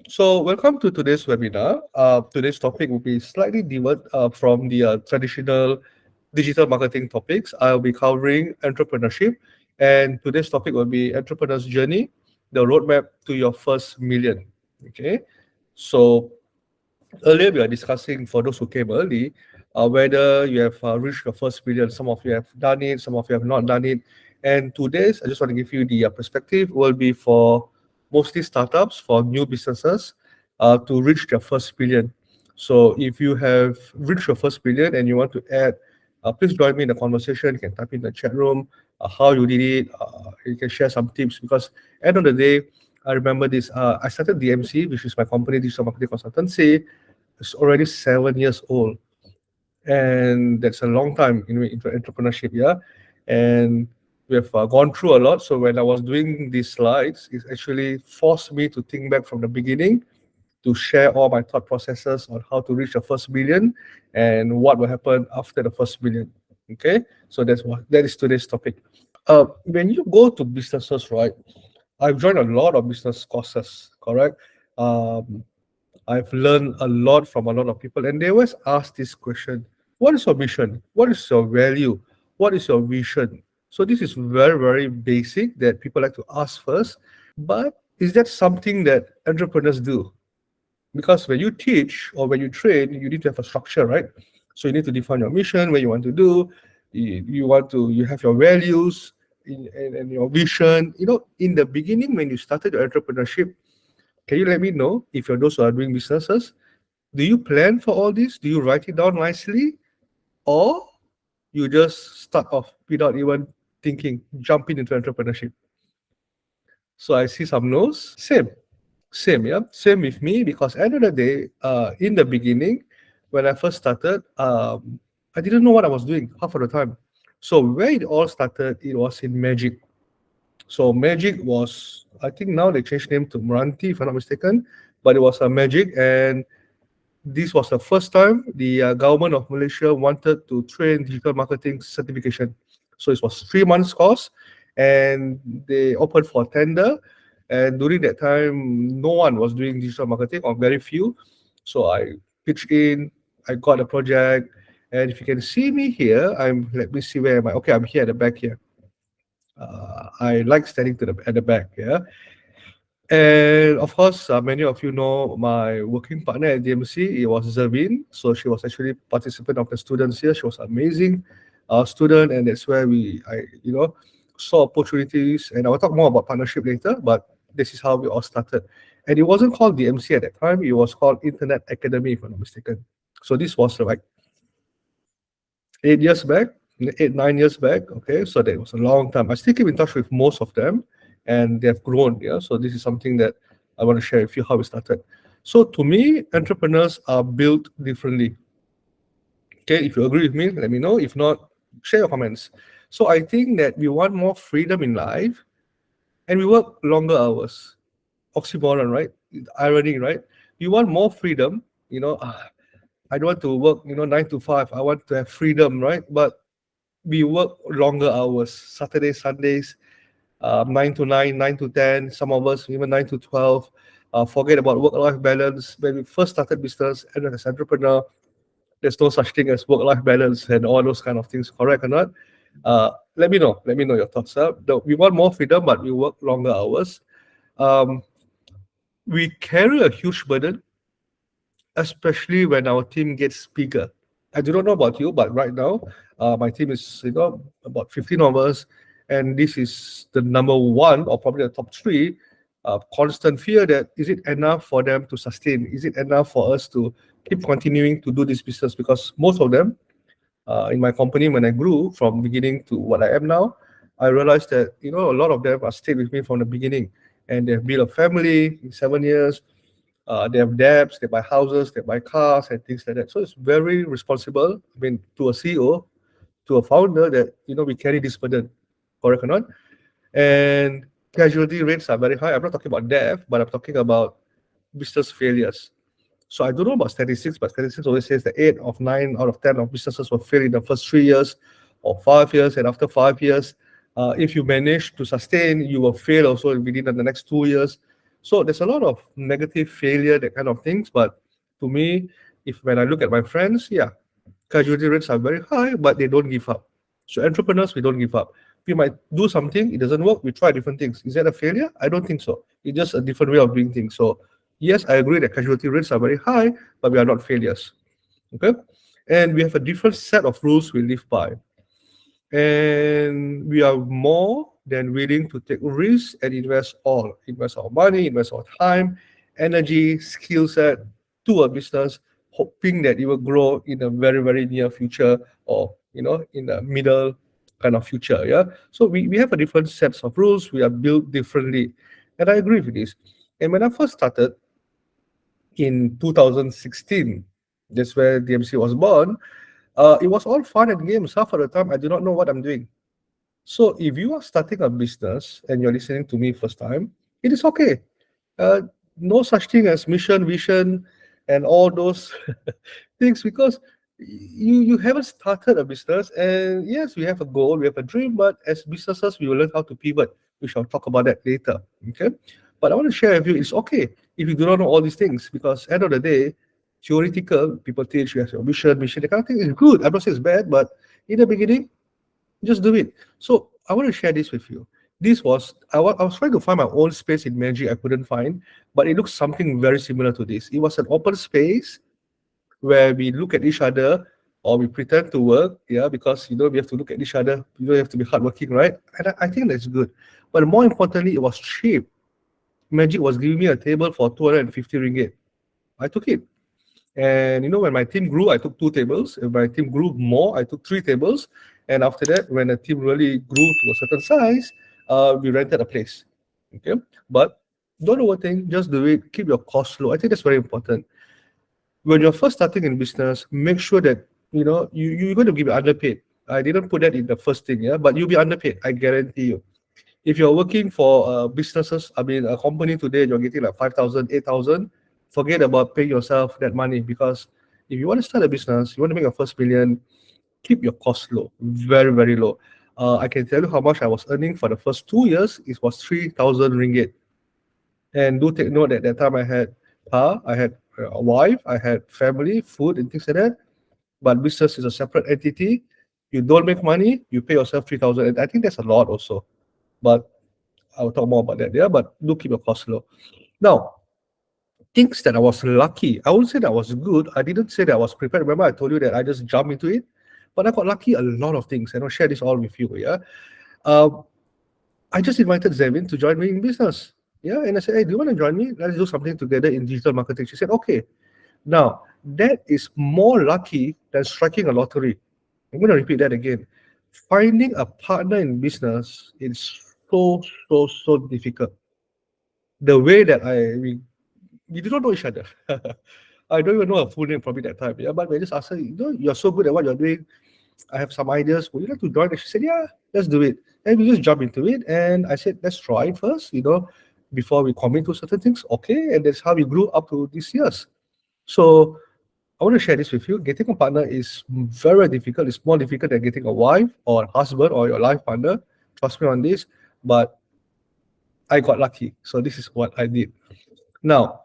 So, welcome to today's webinar. Today's topic will be slightly different from the traditional digital marketing topics. I'll be covering entrepreneurship, and today's topic will be entrepreneur's journey, the roadmap to your first million. Okay, so earlier we are discussing for those who came early, whether you have reached your first million. Some of you have done it, some of you have not done it. And today's, I just want to give you the perspective will be for mostly startups, for new businesses to reach their first million. So if you have reached your first million and you want to add, please join me in the conversation. You can type in the chat room how you did it. You can share some tips because end of the day, I remember this. I started DMC, which is my company, digital marketing consultancy. It's already 7 years old, and that's a long time in entrepreneurship. Yeah, and we have gone through a lot. So when I was doing these slides, it actually forced me to think back from the beginning to share all my thought processes on how to reach the first million and what will happen after the first million. Okay, so that is today's topic. When you go to businesses, right? I've joined a lot of business courses, correct? Um, I've learned a lot from a lot of people, and they always ask this question: what is your mission? What is your value? What is your vision? So this is very, very basic that people like to ask first. But is that something that entrepreneurs do? Because when you teach or when you train, you need to have a structure, right? So you need to define your mission, what you want to do. You have your values and your vision. In the beginning, when you started your entrepreneurship, can you let me know if you're those who are doing businesses? Do you plan for all this? Do you write it down nicely? Or you just start off without even thinking, jumping into entrepreneurship? So I see some no's. Same, yeah. Same with me because end of the day, in the beginning, when I first started, I didn't know what I was doing half of the time. So where it all started, it was in Magic. So Magic was, I think now they changed name to Meranti, if I'm not mistaken, but it was a Magic, and this was the first time the government of Malaysia wanted to train digital marketing certification. So it was 3 months course, and they opened for tender. And during that time, no one was doing digital marketing, or very few. So I pitched in, I got a project, and if you can see me here, let me see where am I. Okay, I'm here at the back here. I like standing at the back. Yeah. And of course, many of you know my working partner at DMC. It was Zervin. So she was actually participant of the students here. She was amazing student, and that's where I saw opportunities. And I will talk more about partnership later. But this is how we all started. And it wasn't called DMC at that time. It was called Internet Academy, if I'm not mistaken. So this was like 8 years back, 8, 9 years back. Okay, so that was a long time. I still keep in touch with most of them, and they have grown. Yeah, so this is something that I want to share with you how we started. So to me, entrepreneurs are built differently. Okay, if you agree with me, let me know. If not, share your comments. So I think that we want more freedom in life, and we work longer hours. Oxymoron, right? Irony, right? You want more freedom. I don't want to work 9 to 5. I want to have freedom, right? But we work longer hours, Saturdays, Sundays, 9 to 9, 9 to 10, some of us even 9 to 12. Forget about work-life balance. When we first started business and as an entrepreneur, there's no such thing as work-life balance and all those kind of things, correct or not? Let me know your thoughts. We want more freedom, but we work longer hours. We carry a huge burden, especially when our team gets bigger. I do not know about you, but right now, my team is about 15 of us, and this is the number one or probably the top three. Constant fear that is it enough for them to sustain? Is it enough for us to keep continuing to do this business? Because most of them in my company, when I grew from beginning to what I am now, I realized that a lot of them are stayed with me from the beginning, and they've built a family in 7 years. They have debts, they buy houses, they buy cars, and things like that. So it's very responsible. I mean, to a CEO, to a founder, that we carry this burden, correct or not? And casualty rates are very high. I'm not talking about death, but I'm talking about business failures. So I don't know about statistics, but statistics always says that 8 of 9 out of 10 of businesses will fail in the first 3 years or 5 years, and after 5 years, if you manage to sustain, you will fail also within the next 2 years. So there's a lot of negative failure, that kind of things. But to me, if when I look at my friends, yeah, casualty rates are very high, but they don't give up. So entrepreneurs, we don't give up. We might do something, it doesn't work, we try different things. Is that a failure? I don't think so. It's just a different way of doing things. So yes, I agree that casualty rates are very high, but we are not failures. Okay. And we have a different set of rules we live by. And we are more than willing to take risks and invest our money, invest our time, energy, skill set to a business, hoping that it will grow in a very, very near future, or in the middle kind of future. Yeah. So we have a different sets of rules. We are built differently. And I agree with this. And when I first started in 2016, that's where DMC was born. It was all fun and games. Half of the time, I do not know what I'm doing. So if you are starting a business and you're listening to me first time, it is okay. Uh, no such thing as mission, vision, and all those things, because you haven't started a business. And yes, we have a goal, we have a dream, but as businesses, we will learn how to pivot. We shall talk about that later. Okay. But I want to share with you, it's okay if you do not know all these things, because end of the day, theoretical, people teach you as your mission, the kind of thing is good. I'm not saying it's bad, but in the beginning, just do it. So I want to share this with you. This was I was trying to find my own space in Magic. I couldn't find, but it looks something very similar to this. It was an open space where we look at each other, or we pretend to work. Yeah, because we have to look at each other. You don't have to be hardworking, right? And I think that's good. But more importantly, it was cheap. Magic was giving me a table for 250 ringgit. I took it. And when my team grew, I took 2 tables. If my team grew more, I took 3 tables. And after that, when the team really grew to a certain size, we rented a place. Okay, but don't overthink. Just do it. Keep your costs low. I think that's very important. When you're first starting in business, make sure that you're going to be underpaid. I didn't put that in the first thing, yeah, but you'll be underpaid. I guarantee you. If you're working for businesses, I mean, a company today, you're getting like 5,000, 8,000. Forget about paying yourself that money, because if you want to start a business, you want to make your first million, keep your costs low, very, very low. I can tell you how much I was earning for the first 2 years. It was 3,000 ringgit. And do take note that that time I had car, I had a wife, I had family, food, and things like that. But business is a separate entity. You don't make money, you pay yourself 3,000. And I think that's a lot also. But I'll talk more about that. Yeah, but do keep your costs low. Now, things that I was lucky. I wouldn't say that I was good. I didn't say that I was prepared. Remember, I told you that I just jumped into it. But I got lucky a lot of things, and I'll share this all with you. Yeah. I just invited Zevin to join me in business. Yeah. And I said, hey, do you want to join me? Let's do something together in digital marketing. She said, okay. Now, that is more lucky than striking a lottery. I'm going to repeat that again. Finding a partner in business is so difficult. The way that we did not know each other. I don't even know her full name probably that time. Yeah, but we just asked her, you're so good at what you're doing. I have some ideas. Would you like to join? And she said, yeah, let's do it. And we just jump into it. And I said, let's try it first, before we commit to certain things. Okay. And that's how we grew up to these years. So I want to share this with you. Getting a partner is very difficult. It's more difficult than getting a wife or a husband or your life partner. Trust me on this. But I got lucky. So this is what I did. Now,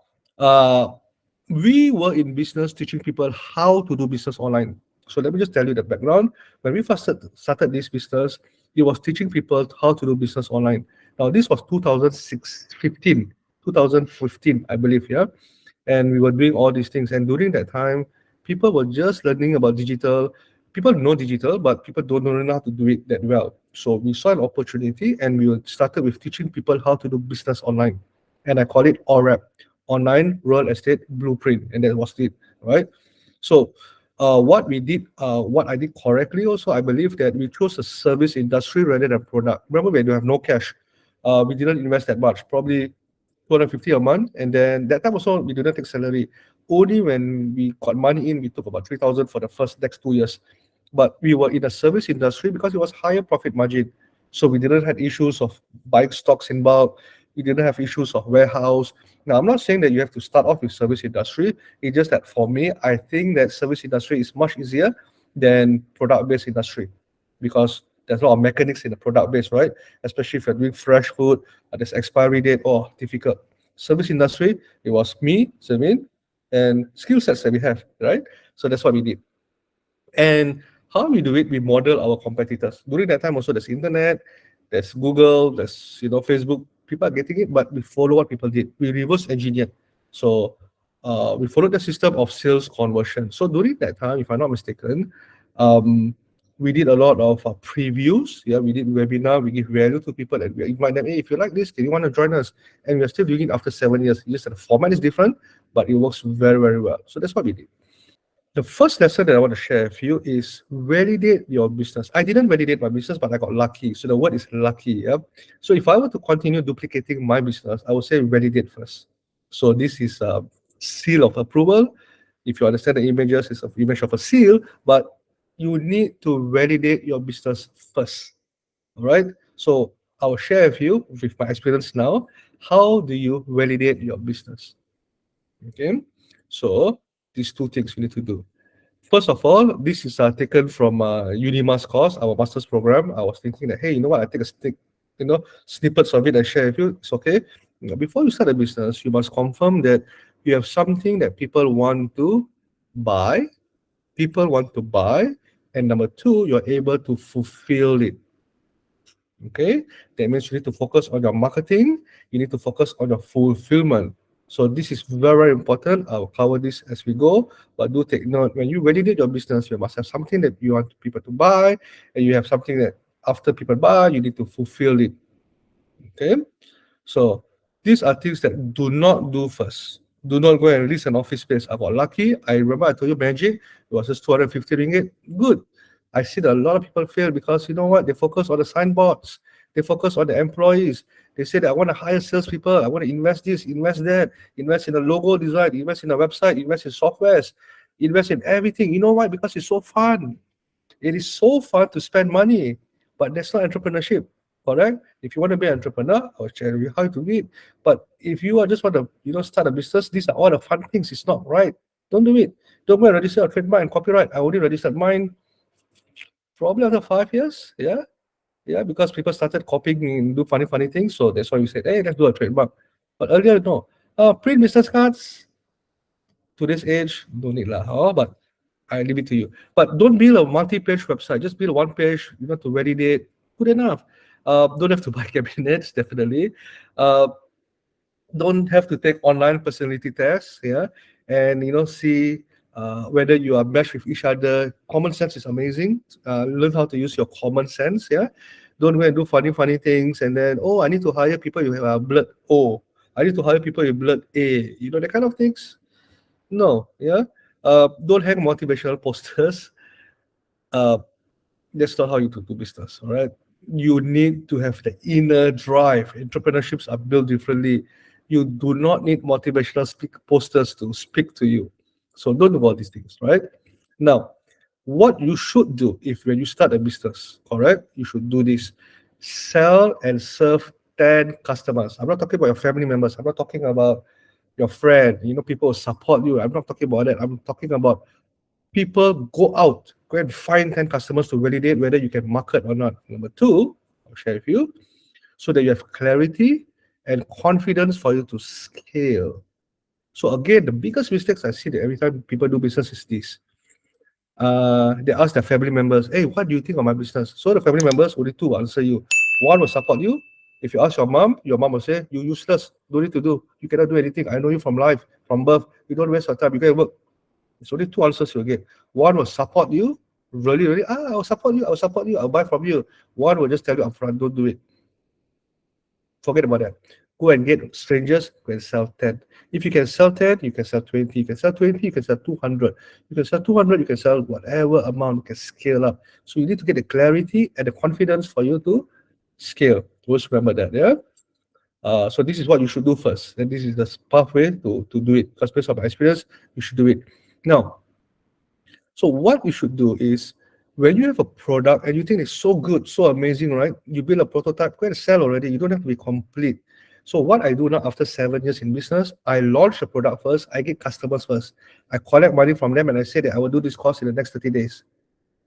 we were in business teaching people how to do business online. So let me just tell you the background. When we first started this business, it was teaching people how to do business online. Now, this was 2015, I believe, yeah. And we were doing all these things. And during that time, people were just learning about digital. People know digital, but people don't know how to do it that well. So we saw an opportunity, and we started with teaching people how to do business online. And I call it ORAP, Online Real Estate Blueprint, and that was it, right? So what I did correctly also, I believe that we chose a service industry rather than product. Remember, we do have no cash. We didn't invest that much, probably 250 a month, and then that time also we didn't take salary. Only when we got money in, we took about 3,000 for the next 2 years. But we were in a service industry because it was higher profit margin. So we didn't have issues of buying stocks in bulk. We didn't have issues of warehouse. Now, I'm not saying that you have to start off with service industry. It's just that for me, I think that service industry is much easier than product-based industry, because there's a lot of mechanics in the product base, right? Especially if you're doing fresh food, there's expiry date, difficult. Service industry, it was me, Sermin, and skill sets that we have, right? So that's what we did. And how we do it, we model our competitors. During that time also, there's internet, there's Google, there's Facebook. People are getting it, but we follow what people did. We reverse engineered. So we followed the system of sales conversion. So during that time, if I'm not mistaken, we did a lot of previews. Yeah, we did webinar. We give value to people and we invite them. Hey, if you like this, do you want to join us? And we're still doing it after 7 years. Just the format is different, but it works very, very well. So that's what we did. The first lesson that I want to share with you is validate your business. I didn't validate my business, but I got lucky. So the word is lucky. Yeah. So if I were to continue duplicating my business, I would say validate first. So this is a seal of approval. If you understand the images, it's an image of a seal, but you need to validate your business first. All right. So I will share with you with my experience now. How do you validate your business? Okay. So these two things you need to do. First of all, this is taken from Unima's course, our master's program. I was thinking that, hey, you know what? I take a snippets of it and share with you. It's okay. Before you start a business, you must confirm that you have something that people want to buy. People want to buy, and number two, you're able to fulfill it. Okay, that means you need to focus on your marketing. You need to focus on your fulfillment. So this is very, very important. I'll cover this as we go, but do take note, when you validate your business, you must have something that you want people to buy, and you have something that after people buy, you need to fulfill it. Okay, so these are things that do not do first. Do not go and lease an office space. I got lucky. I remember I told you Magic, it was just 250 ringgit. Good. I see that a lot of people fail because you know what? They focus on the signboards. They focus on the employees. They say that I want to hire salespeople. I want to invest this, invest that, invest in a logo design, invest in a website, invest in softwares, invest in everything. You know why? Because it's so fun. It is so fun to spend money, but that's not entrepreneurship. Correct? If you want to be an entrepreneur, I'll share with you how to do it. But if you are just want to, start a business, these are all the fun things. It's not right. Don't do it. Don't go and register a trademark and copyright. I only registered mine probably after 5 years. Yeah. Yeah, because people started copying and do funny, funny things. So that's why we said, hey, let's do a trademark. But earlier, no. Print business cards, to this age, don't need lah. Oh, but I leave it to you. But don't build a multi-page website. Just build one page, to validate. Good enough. Don't have to buy cabinets, definitely. Don't have to take online personality tests, yeah, and see whether you are meshed with each other. Common sense is amazing. Learn how to use your common sense, yeah. Don't go and do funny things and then, I need to hire people with blood O. I need to hire people with blood A. That kind of things. No, yeah. Don't hang motivational posters. That's not how you do business, all right? You need to have the inner drive. Entrepreneurships are built differently. You do not need motivational posters to speak to you. So don't do all these things, right? Now, what you should do when you start a business, correct? You should do this. Sell and serve 10 customers. I'm not talking about your family members. I'm not talking about your friend. People will support you. I'm not talking about that. I'm talking about people go out, go and find 10 customers to validate whether you can market or not. Number two, I'll share with you, so that you have clarity and confidence for you to scale. So again, the biggest mistakes I see that every time people do business is this. They ask their family members, hey, what do you think of my business? So the family members, only two will answer you. One will support you. If you ask your mom will say, you useless, don't need to do. You cannot do anything. I know you from life, from birth. You don't waste your time. You can work. It's only two answers you'll get. One will support you, really, I'll support you, I'll buy from you. One will just tell you upfront, don't do it. Forget about that. Go and get strangers, go and sell 10. If you can sell 10, you can sell 20. You can sell 20, you can sell 200. You can sell 200, you can sell whatever amount, you can scale up. So you need to get the clarity and the confidence for you to scale. Always remember that, yeah? So this is what you should do first. And this is the pathway to do it. Because based on my experience, you should do it. Now, so what you should do is, when you have a product and you think it's so good, so amazing, right? You build a prototype, go and sell already. You don't have to be complete. So what I do now after 7 years in business, I launch the product first, I get customers first. I collect money from them and I say that I will do this course in the next 30 days.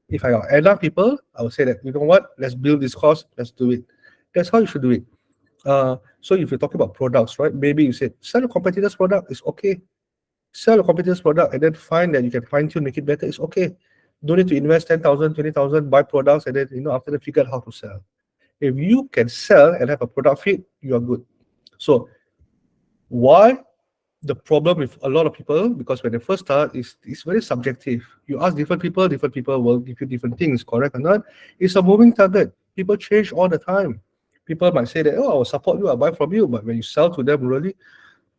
If I got enough people, I will say that, you know what, let's build this course, let's do it. That's how you should do it. So if you're talking about products, right? Maybe you said sell a competitor's product is okay. Sell a competitor's product and then find that you can fine tune, make it better. It's okay. Don't need to invest 10,000, 20,000, buy products, and then after that figure out how to sell. If you can sell and have a product fit, you are good. So why the problem with a lot of people, because when they first start, is it's very subjective. You ask different people will give you different things, correct or not? It's a moving target. People change all the time. People might say that, oh, I will support you, I'll buy from you, but when you sell to them, really,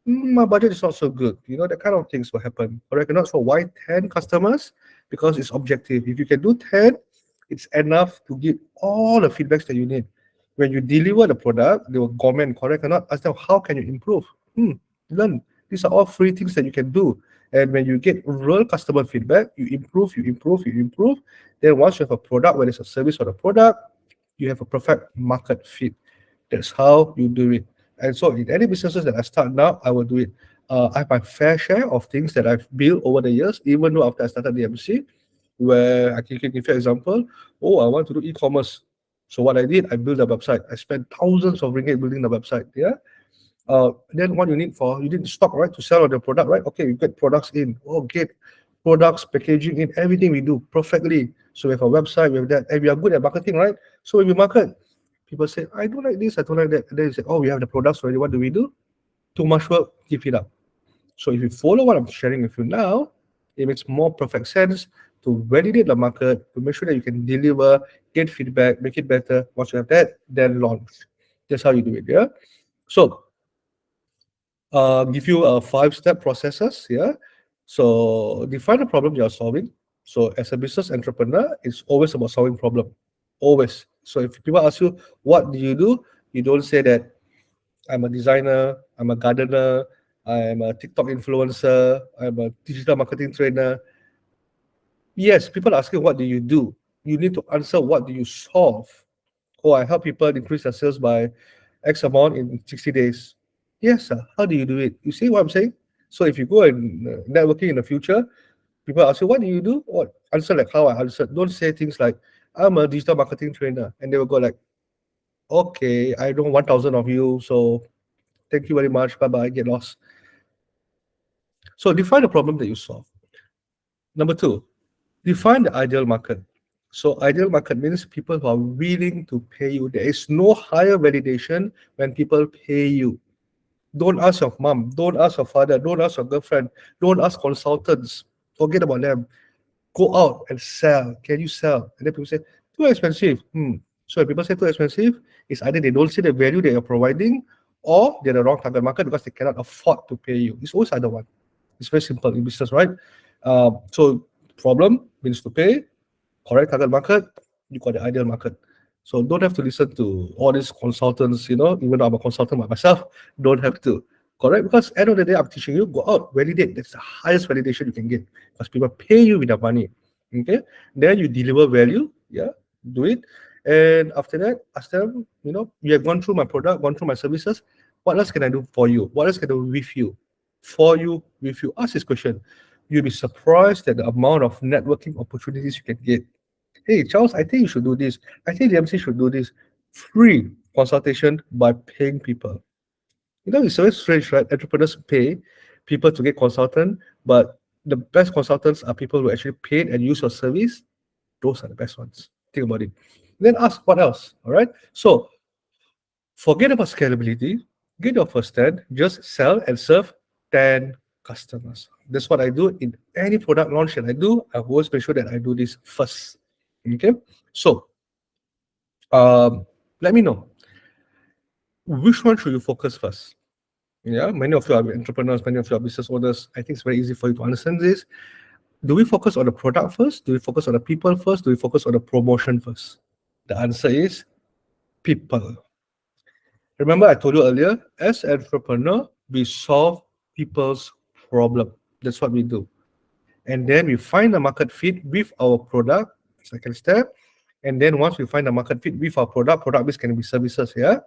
my budget is not so good. That kind of things will happen. Correct or not? So why 10 customers? Because it's objective. If you can do 10, it's enough to give all the feedbacks that you need. When you deliver the product, they will comment, correct or not? Ask them, how can you improve? Learn. These are all free things that you can do. And when you get real customer feedback, you improve, you improve, you improve. Then once you have a product, whether it's a service or a product, you have a perfect market fit. That's how you do it. And so in any businesses that I start now, I will do it. I have my fair share of things that I've built over the years, even though after I started DMC, where I can give you an example. Oh, I want to do e-commerce. So what I did, I built a website. I spent thousands of ringgit building the website. Yeah. Then what you need stock, right, to sell on the product, right? Okay, you get products in. Oh, get products, packaging in, everything we do perfectly. So we have a website, we have that, and we are good at marketing, right? So when we market, people say, I don't like this, I don't like that. And then you say, oh, we have the products already. What do we do? Too much work, give it up. So if you follow what I'm sharing with you now, it makes more perfect sense to validate the market, to make sure that you can deliver, get feedback, make it better. Once you have that, then launch. That's how you do it, yeah? So give you a 5-step processes, yeah? So define the problem you're solving. So as a business entrepreneur, it's always about solving problem. Always. So if people ask you, what do? You don't say that I'm a designer, I'm a gardener, I'm a TikTok influencer, I'm a digital marketing trainer. Yes, people are asking, what do? You need to answer, what do you solve? Oh, I help people increase their sales by X amount in 60 days. Yes, sir. How do you do it? You see what I'm saying? So if you go and networking in the future, people ask you, what do you do? What? Answer like how I answered. Don't say things like, I'm a digital marketing trainer. And they will go like, okay, I know 1,000 of you, so thank you very much. Bye bye. Get lost. So define the problem that you solve. Number two, define the ideal market. So ideal market means people who are willing to pay you. There is no higher validation when people pay you. Don't ask your mom, don't ask your father, don't ask your girlfriend, don't ask consultants. Forget about them. Go out and sell. Can you sell? And then people say, too expensive. So when people say too expensive, it's either they don't see the value that you're providing or they're the wrong target market because they cannot afford to pay you. It's always either one. It's very simple in business, right? So problem means to pay, correct target market, you got the ideal market. So don't have to listen to all these consultants, even though I'm a consultant by myself, don't have to. Correct? Because end of the day, I'm teaching you, go out, validate. That's the highest validation you can get. Because people pay you with their money. Okay? Then you deliver value, yeah, do it. And after that, ask them, you have gone through my product, gone through my services. What else can I do for you? What else can I do with you? For you, with you. Ask this question. You'll be surprised at the amount of networking opportunities you can get. Hey, Charles, I think you should do this. I think the MC should do this. Free consultation by paying people. It's very strange, right? Entrepreneurs pay people to get consultant, but the best consultants are people who actually paid and use your service. Those are the best ones. Think about it. Then ask what else. All right. So forget about scalability. Get your first 10. Just sell and serve 10 customers. That's what I do in any product launch that I do. I always make sure that I do this first. Okay. So let me know, which one should you focus first? Yeah, many of you are entrepreneurs, many of you are business owners. I think it's very easy for you to understand this. Do we focus on the product first? Do we focus on the people first? Do we focus on the promotion first? The answer is people. Remember, I told you earlier, as an entrepreneur, we solve people's problem. That's what we do. And then we find the market fit with our product, second step. And then once we find the market fit with our product base can be services here,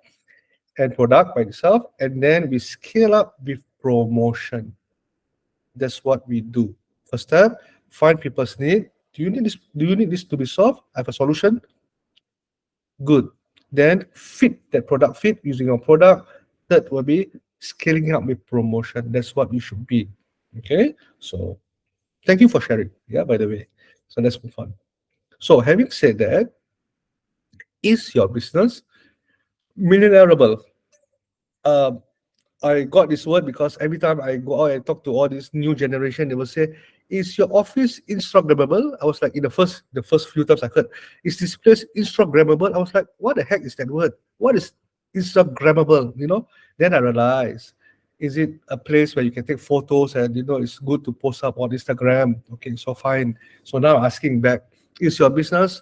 and product by itself, and then we scale up with promotion. That's what we do. First step, find people's need. Do you need this? Do you need this to be solved? I have a solution. Good. Then fit using your product. Third will be scaling up with promotion. That's what you should be. Okay. So thank you for sharing. Yeah, by the way. So let's move on. So having said that, is your business millionaireable? Um, I got this word because every time I go out and talk to all this new generation, they will say, "Is your office Instagrammable?" I was like, in the first few times I heard, "Is this place Instagrammable?" I was like, "What the heck is that word? What is Instagrammable?" Then I realized, is it a place where you can take photos and it's good to post up on Instagram? Okay, so fine. So now I'm asking back, is your business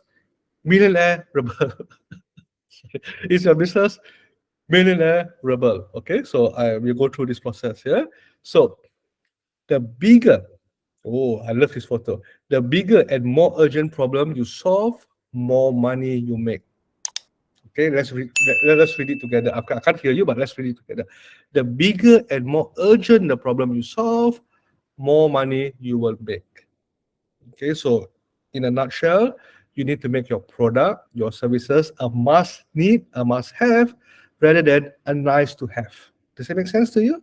millionaire rebel? Is your business millionaire rebel? Okay, so I will go through this process. Yeah. So the bigger, oh, I love this photo. The bigger and more urgent problem you solve, more money you make. Okay, let's read it together. I can't hear you, but let's read it together. The bigger and more urgent the problem you solve, more money you will make. Okay, so in a nutshell, you need to make your product, your services a must need, a must have, rather than a nice to have. Does that make sense to you?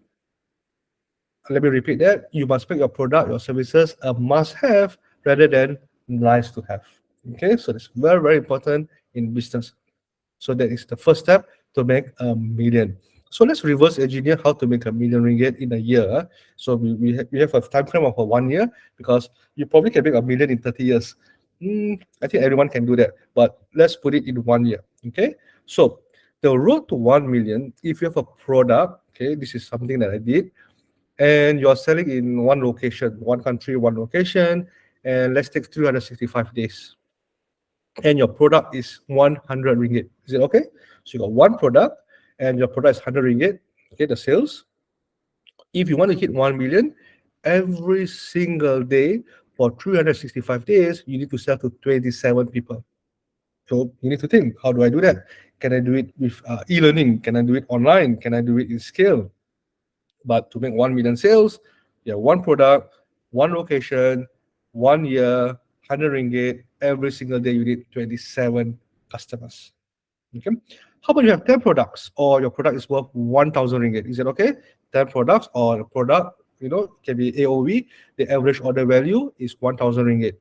Let me repeat that. You must make your product, your services a must have rather than nice to have. Okay, so it's very, very important in business. So that is the first step to make a million. So let's reverse engineer how to make a million ringgit in a year. So we have a time frame of 1 year because you probably can make a million in 30 years. I think everyone can do that, but let's put it in 1 year. Okay, so the road to 1 million, if you have a product, okay, this is something that I did, and you're selling in one location, one country, one location, and let's take 365 days. And your product is 100 ringgit. Is it okay? So you got one product and your product is 100 ringgit. Okay, the sales. If you want to hit 1 million, every single day for 365 days, you need to sell to 27 people. So you need to think, how do I do that? Can I do it with e-learning? Can I do it online? Can I do it in scale? But to make 1 million sales, you have one product, one location, 1 year, 100 ringgit. Every single day, you need 27 customers. Okay. How about you have 10 products or your product is worth 1,000 ringgit? Is it okay? 10 products or a product, can be AOV. The average order value is 1,000 ringgit.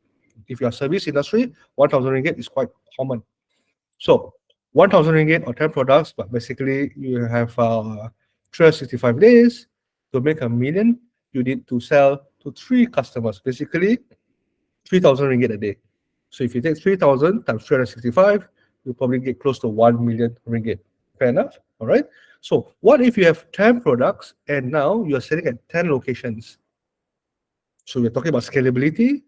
If you're service industry, 1,000 ringgit is quite common. So 1,000 ringgit or 10 products, but basically you have 365 days. To make a million, you need to sell to 3 customers, basically 3,000 ringgit a day. So if you take 3,000 times 365, you'll probably get close to 1 million ringgit. Fair enough? All right. So what if you have 10 products and now you're selling at 10 locations? So we're talking about scalability.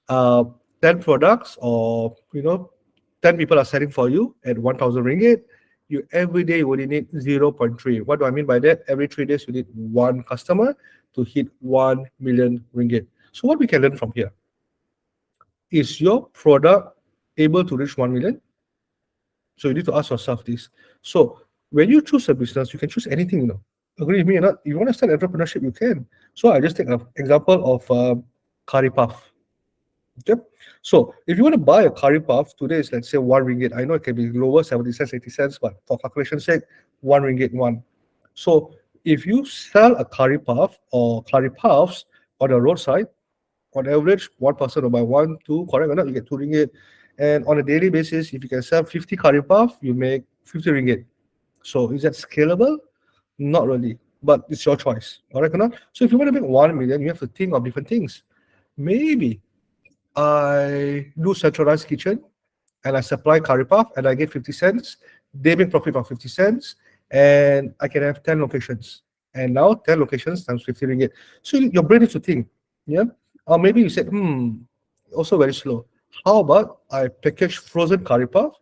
10 products or 10 people are selling for you at 1,000 ringgit. You every day you only need 0.3. What do I mean by that? Every 3 days you need one customer to hit 1 million ringgit. So what we can learn from here? Is your product able to reach 1 million? So you need to ask yourself this. So when you choose a business, you can choose anything. Agree with me or not? If you want to start entrepreneurship, you can. So I just take an example of curry puff. Okay. So if you want to buy a curry puff, today is, let's say, 1 ringgit. I know it can be lower, 70 cents, 80 cents, but for calculation's sake, 1 ringgit one. So if you sell a curry puff or curry puffs on the roadside, on average, one person will buy one, two, correct or not? You get 2 ringgit. And on a daily basis, if you can sell 50 curry puff, you make 50 ringgit. So is that scalable? Not really, but it's your choice. Correct or not? So if you want to make 1 million, you have to think of different things. Maybe I do centralized kitchen and I supply curry puff and I get 50 cents. They make profit of 50 cents and I can have 10 locations. And now 10 locations times 50 ringgit. So your brain needs to think. Yeah. Or maybe you said, also very slow. How about I package frozen curry puff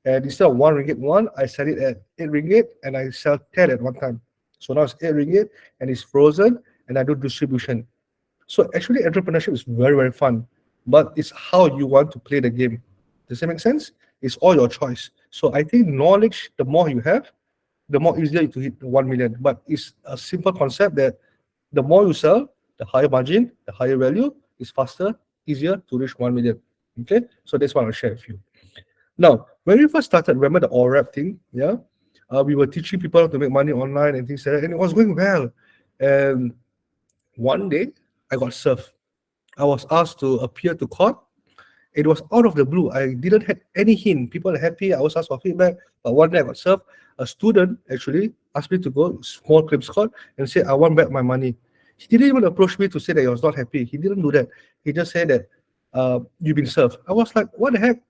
and instead of 1 ringgit one, I sell it at 8 ringgit and I sell 10 at one time. So now it's 8 ringgit and it's frozen and I do distribution. So actually entrepreneurship is very, very fun, but it's how you want to play the game. Does that make sense? It's all your choice. So I think knowledge, the more you have, the more easier to hit 1 million. But it's a simple concept that the more you sell, the higher margin, the higher value, is faster, easier to reach 1 million. Okay, so that's what I'll share with you. Now, when we first started, remember the all rap thing? Yeah. We were teaching people how to make money online and things like that, and it was going well. And one day, I got served. I was asked to appear to court. It was out of the blue. I didn't have any hint. People are happy. I was asked for feedback. But one day I got served. A student actually asked me to go small claims court and say, I want back my money. He didn't even approach me to say that he was not happy. He didn't do that. He just said that you've been served. I was like, what the heck?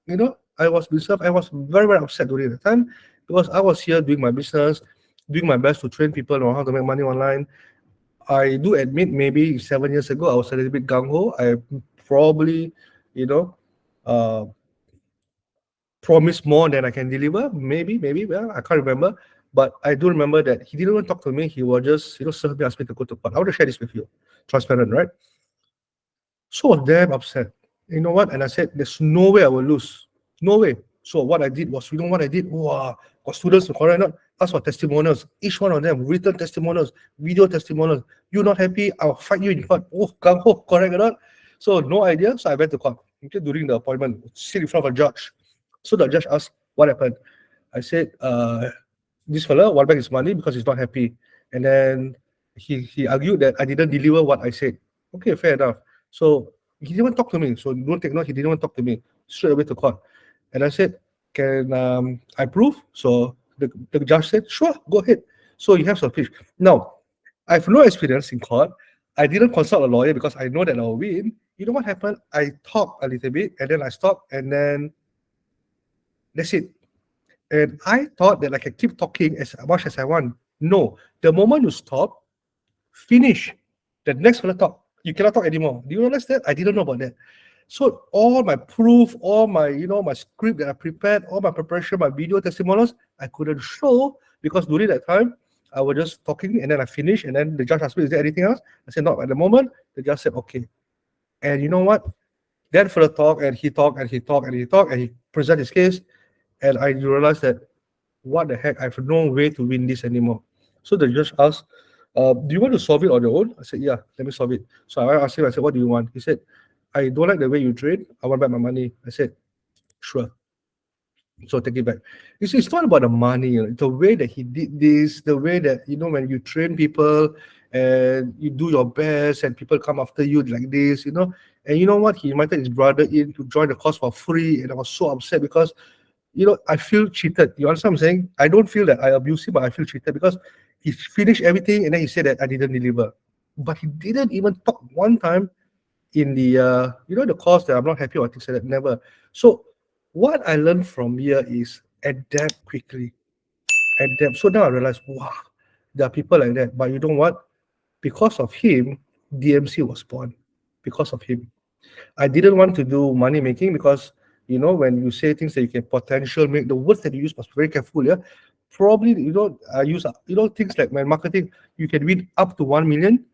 I was being served. I was very, very upset during the time because I was here doing my business, doing my best to train people on how to make money online. I do admit maybe 7 years ago I was a little bit gung ho. I probably, you know, uh, promise more than I can deliver. Maybe. Well, I can't remember. But I do remember that he didn't even talk to me. He was just, serve me, ask me to go to court. I want to share this with you. Transparent, right? So I was damn upset. You know what? And I said, there's no way I will lose. No way. So what I did was, what I did? Wow, got students to correct not ask for testimonials. Each one of them, written testimonials, video testimonials. You're not happy, I'll fight you in court. Oh, gung ho, correct or not? So no idea. So I went to court. Okay, during the appointment, sit in front of a judge. So the judge asked, what happened? I said, this fella want back his money because he's not happy. And then he argued that I didn't deliver what I said. Okay, fair enough. So he didn't even talk to me. So don't take note, he didn't even talk to me. Straight away to court. And I said, can I prove? So the judge said, sure, go ahead. So you have some pitch. Now, I have no experience in court. I didn't consult a lawyer because I know that I'll win. You know what happened? I talked a little bit and then I stopped and then that's it. And I thought that I can keep talking as much as I want. No, the moment you stop, finish. The next fella talk. You cannot talk anymore. Do you realize that? I didn't know about that. So all my proof, all my, my script that I prepared, all my preparation, my video testimonials, I couldn't show because during that time, I was just talking and then I finished and then the judge asked me, is there anything else? I said, not at the moment. The judge said, okay. And you know what? Then for the talk and he talked and he talked and he talked and he presented his case and I realized that what the heck, I have no way to win this anymore. So the judge asked, do you want to solve it on your own? I said, yeah, let me solve it. So I asked him, I said, what do you want? He said, I don't like the way you trade. I want back my money. I said, sure. So take it back. You see, it's not about the money. The way that he did this, the way that, when you train people and you do your best and people come after you like this, And you know what? He invited his brother in to join the course for free. And I was so upset because, I feel cheated. You understand what I'm saying? I don't feel that I abuse him, but I feel cheated because he finished everything and then he said that I didn't deliver. But he didn't even talk one time in the the course that I'm not happy or things like that. Never. So what I learned from here is adapt quickly. Adapt. So now I realize, wow, there are people like that. But you know what? Because of him, DMC was born. Because of him. I didn't want to do money making because when you say things that you can potential make, the words that you use must be very careful. Yeah, probably I use things like my marketing. You can win up to 1 million,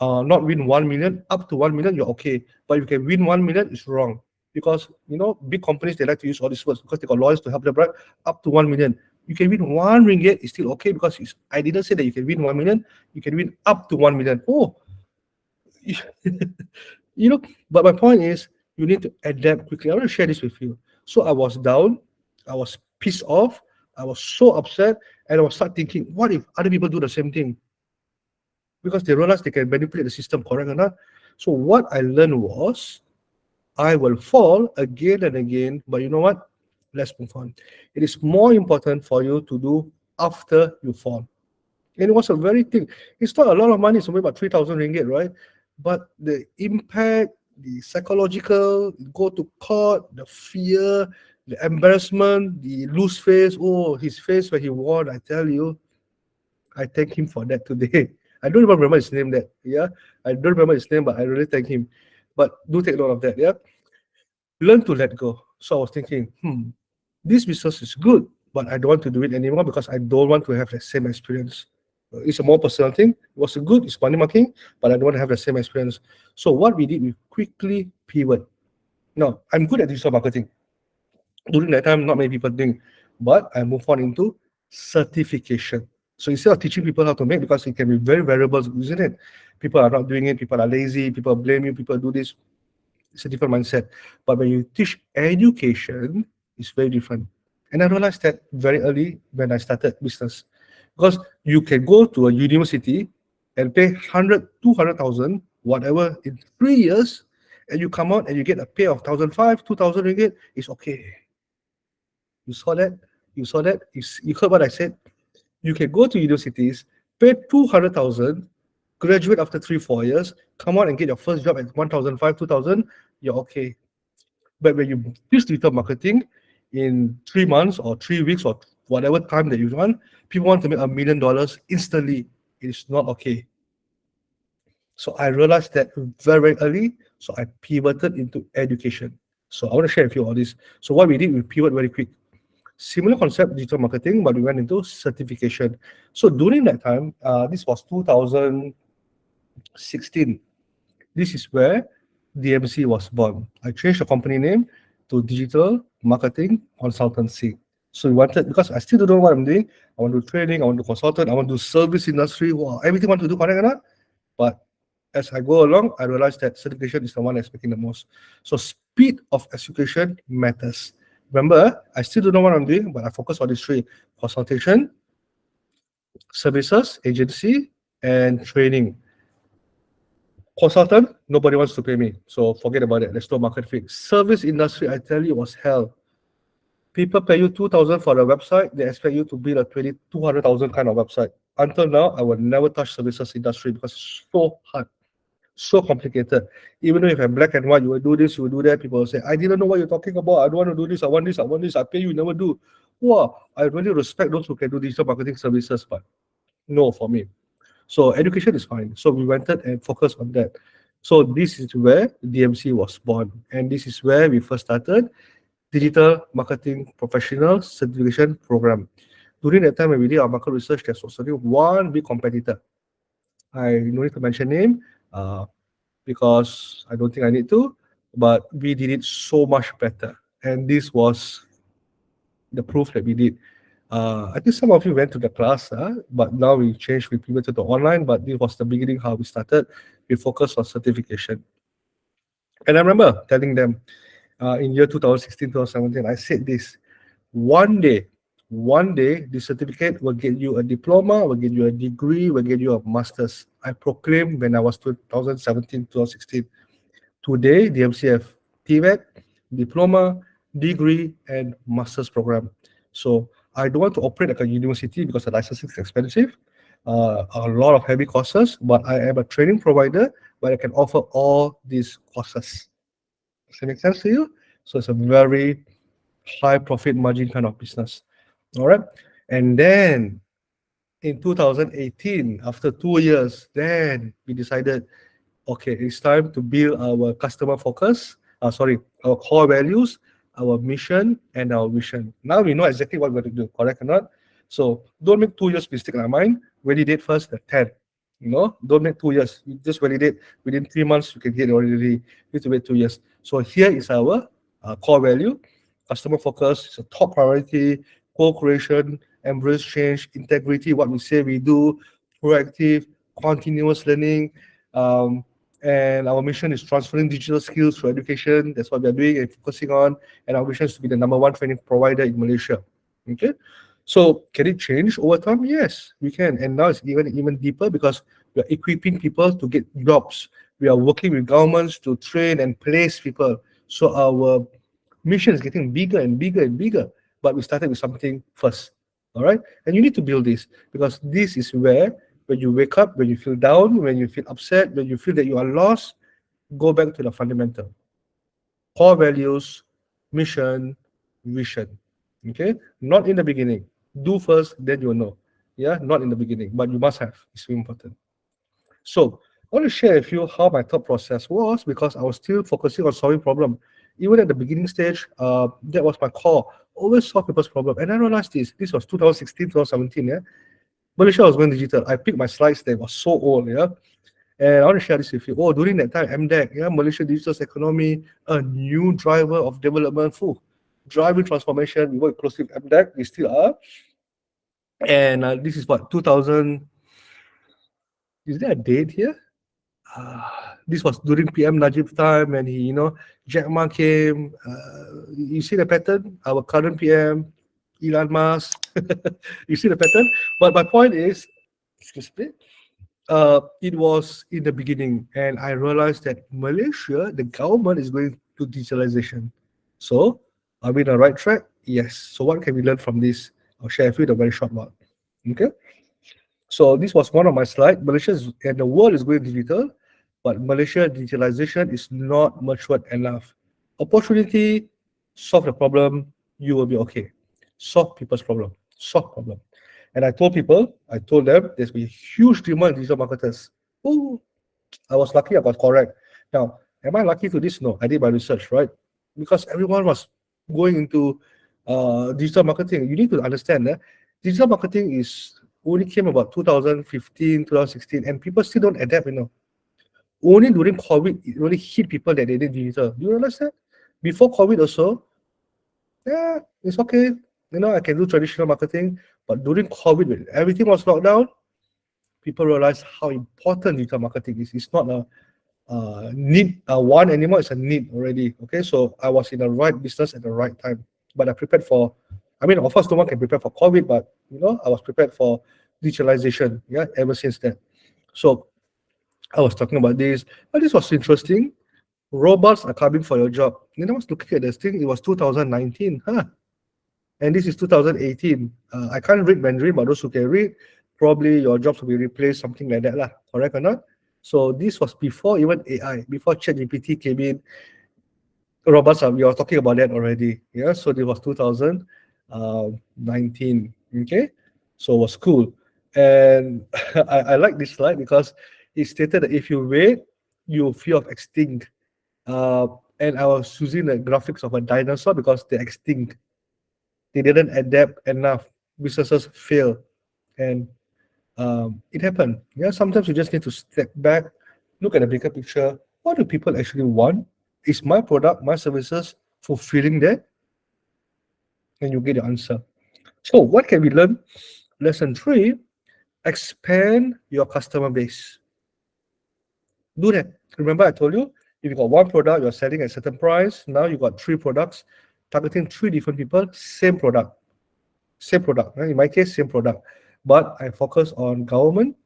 not win 1 million. Up to 1 million, you're okay, but you can win 1 million, it's wrong because big companies they like to use all these words because they got lawyers to help them. Right, up to 1 million. You can win 1 ringgit, it's still okay because I didn't say that you can win 1 million. You can win up to 1 million. Oh, but my point is you need to adapt quickly. I want to share this with you. So I was down, I was pissed off, I was so upset, and I was start thinking, what if other people do the same thing? Because they realize they can manipulate the system, correct or not? So what I learned was I will fall again and again, but you know what? Let's move on. It is more important for you to do after you fall. And it was a very thing. It's not a lot of money, it's only about 3,000 ringgit, right? But the impact, the psychological, go to court, the fear, the embarrassment, the loose face. Oh, his face when he won, I tell you, I thank him for that today. I don't even remember his name that, yeah. I don't remember his name, but I really thank him. But do take note of that, yeah. Learn to let go. So I was thinking, this business is good, but I don't want to do it anymore because I don't want to have the same experience. It's a more personal thing. It was good, it's money making, but I don't want to have the same experience. So what we did, we quickly pivot. Now, I'm good at digital marketing. During that time, not many people doing, but I moved on into certification. So instead of teaching people how to make, because it can be very variable, isn't it? People are not doing it, people are lazy, people blame you, people do this. It's a different mindset. But when you teach education, is very different. And I realized that very early when I started business. Because you can go to a university and pay 100, 200,000, whatever, in 3 years, and you come out and you get a pay of 1,500, 2,000 ringgit, it's okay. You saw that? You saw that? You heard what I said? You can go to universities, pay 200,000, graduate after 3, 4 years, come out and get your first job at 1,500, 2,000, you're okay. But when you teach digital marketing in 3 months or 3 weeks or whatever time that you want, people want to make $1 million instantly. It's not okay. So I realized that very, very early. So I pivoted into education. So I want to share with you all this. So what we did, we pivot very quick. Similar concept, digital marketing, but we went into certification. So during that time, this was 2016. This is where DMC was born. I changed the company name to Digital Marketing Consultancy. So we wanted, because I still don't know what I'm doing. I want to do training, I want to do consultant, I want to do service industry. Wow, everything I want to do, correct or not? But as I go along, I realized that certification is the one that's making the most. So speed of execution matters. Remember, I still don't know what I'm doing, but I focus on these three: consultation, services, agency, and training. Consultant, nobody wants to pay me. So forget about it. There's no market fit. Service industry, I tell you, was hell. People pay you 2,000 for a website, they expect you to build a 200,000 kind of website. Until now, I will never touch services industry because it's so hard, so complicated. Even though if I'm black and white, you will do this, you will do that. People will say, I didn't know what you're talking about. I don't want to do this. I want this. I want this. I pay you, never do. Wow, I really respect those who can do digital marketing services, but no for me. So education is fine. So we went and focused on that. So this is where DMC was born. And this is where we first started Digital Marketing Professional Certification Program. During that time when we did our market research, there was only one big competitor. I no need to mention name because I don't think I need to, but we did it so much better. And this was the proof that we did. I think some of you went to the class, but now we changed, we pivoted to online, but this was the beginning how we started. We focused on certification. And I remember telling them in year 2016, 2017, I said this, one day, the certificate will get you a diploma, will get you a degree, will get you a master's. I proclaimed when I was 2017, 2016. Today, DMC have TVET, diploma, degree, and master's program. So I don't want to operate like a university because the licensing is expensive, a lot of heavy courses, but I am a training provider where I can offer all these courses. Does that make sense to you? So it's a very high profit margin kind of business. All right. And then in 2018, after 2 years, then we decided, okay, it's time to build our customer focus, our core values, our mission, and our vision. Now we know exactly what we're going to do, correct or not? So don't make 2 years mistake like mine. Validate first the 10. Don't make 2 years. You just validate within 3 months, you can get already. You need to wait 2 years. So here is our core value. Customer focus is a top priority, co-creation, embrace change, integrity, what we say we do, proactive, continuous learning. And our mission is transferring digital skills through education. That's what we're doing and focusing on. And our mission is to be the #1 training provider in Malaysia. Okay. So can it change over time? Yes, we can. And now it's even deeper because we are equipping people to get jobs. We are working with governments to train and place people. So our mission is getting bigger and bigger and bigger. But we started with something first. All right. And you need to build this because this is where when you wake up, when you feel down, when you feel upset, when you feel that you are lost, go back to the fundamental. Core values, mission, vision. Okay? Not in the beginning. Do first, then you'll know. Yeah, not in the beginning, but you must have. It's very important. So I want to share with you how my thought process was because I was still focusing on solving problem. Even at the beginning stage, that was my core. Always solve people's problem. And I realized this. This was 2016, 2017. Yeah. Malaysia was going digital. I picked my slides. They were so old. Yeah. And I want to share this with you. Oh, during that time, MDEC, yeah, Malaysia digital economy, a new driver of development, driving transformation. We work closely with MDEC. We still are. And this is what 2000. Is there a date here? This was during PM Najib time when Jack Ma came. You see the pattern? Our current PM, Elon Musk. You see the pattern? But my point is, excuse me, it was in the beginning, and I realized that Malaysia, the government is going to digitalization. So, are we on the right track? Yes. So, what can we learn from this? I'll share with you the very short one. Okay. So, this was one of my slides. Malaysia and the world is going digital, but Malaysia digitalization is not matured enough. Opportunity, solve the problem, you will be okay. Solve people's problem. Solve problem. And I told them there's been huge demand in digital marketers. Oh, I was lucky I got correct. Now, am I lucky to this? No, I did my research, right? Because everyone was going into digital marketing. You need to understand that digital marketing is only came about 2015, 2016, and people still don't adapt, Only during COVID, it really hit people that they did digital. Do you realize that? Before COVID also, yeah, it's okay. I can do traditional marketing, but during COVID, when everything was locked down, people realized how important digital marketing is. It's not a need, want anymore. It's a need already. Okay, so I was in the right business at the right time, but I prepared for. I mean, of course, no one can prepare for COVID, but I was prepared for digitalization. Yeah, ever since then. So I was talking about this. But this was interesting. Robots are coming for your job. I was looking at this thing. It was 2019, huh? And this is 2018. I can't read Mandarin, but those who can read, probably your jobs will be replaced, something like that, lah. Correct or not? So this was before even AI, before ChatGPT came in. Robots, we were talking about that already. Yeah, so this was 2019. Okay, so it was cool. And I like this slide because it stated that if you wait, you fear of extinct. And I was using the graphics of a dinosaur because they're extinct. They didn't adapt enough. Businesses fail, and it happened. Yeah, sometimes you just need to step back, look at the bigger picture. What do people actually want? Is my product, my services fulfilling that? And you get the answer. So, what can we learn? Lesson 3: expand your customer base. Do that. Remember, I told you if you got one product, you're selling at a certain price. Now you got 3 products, targeting 3 different people, same product. Same product. In my case, same product. But I focus on government.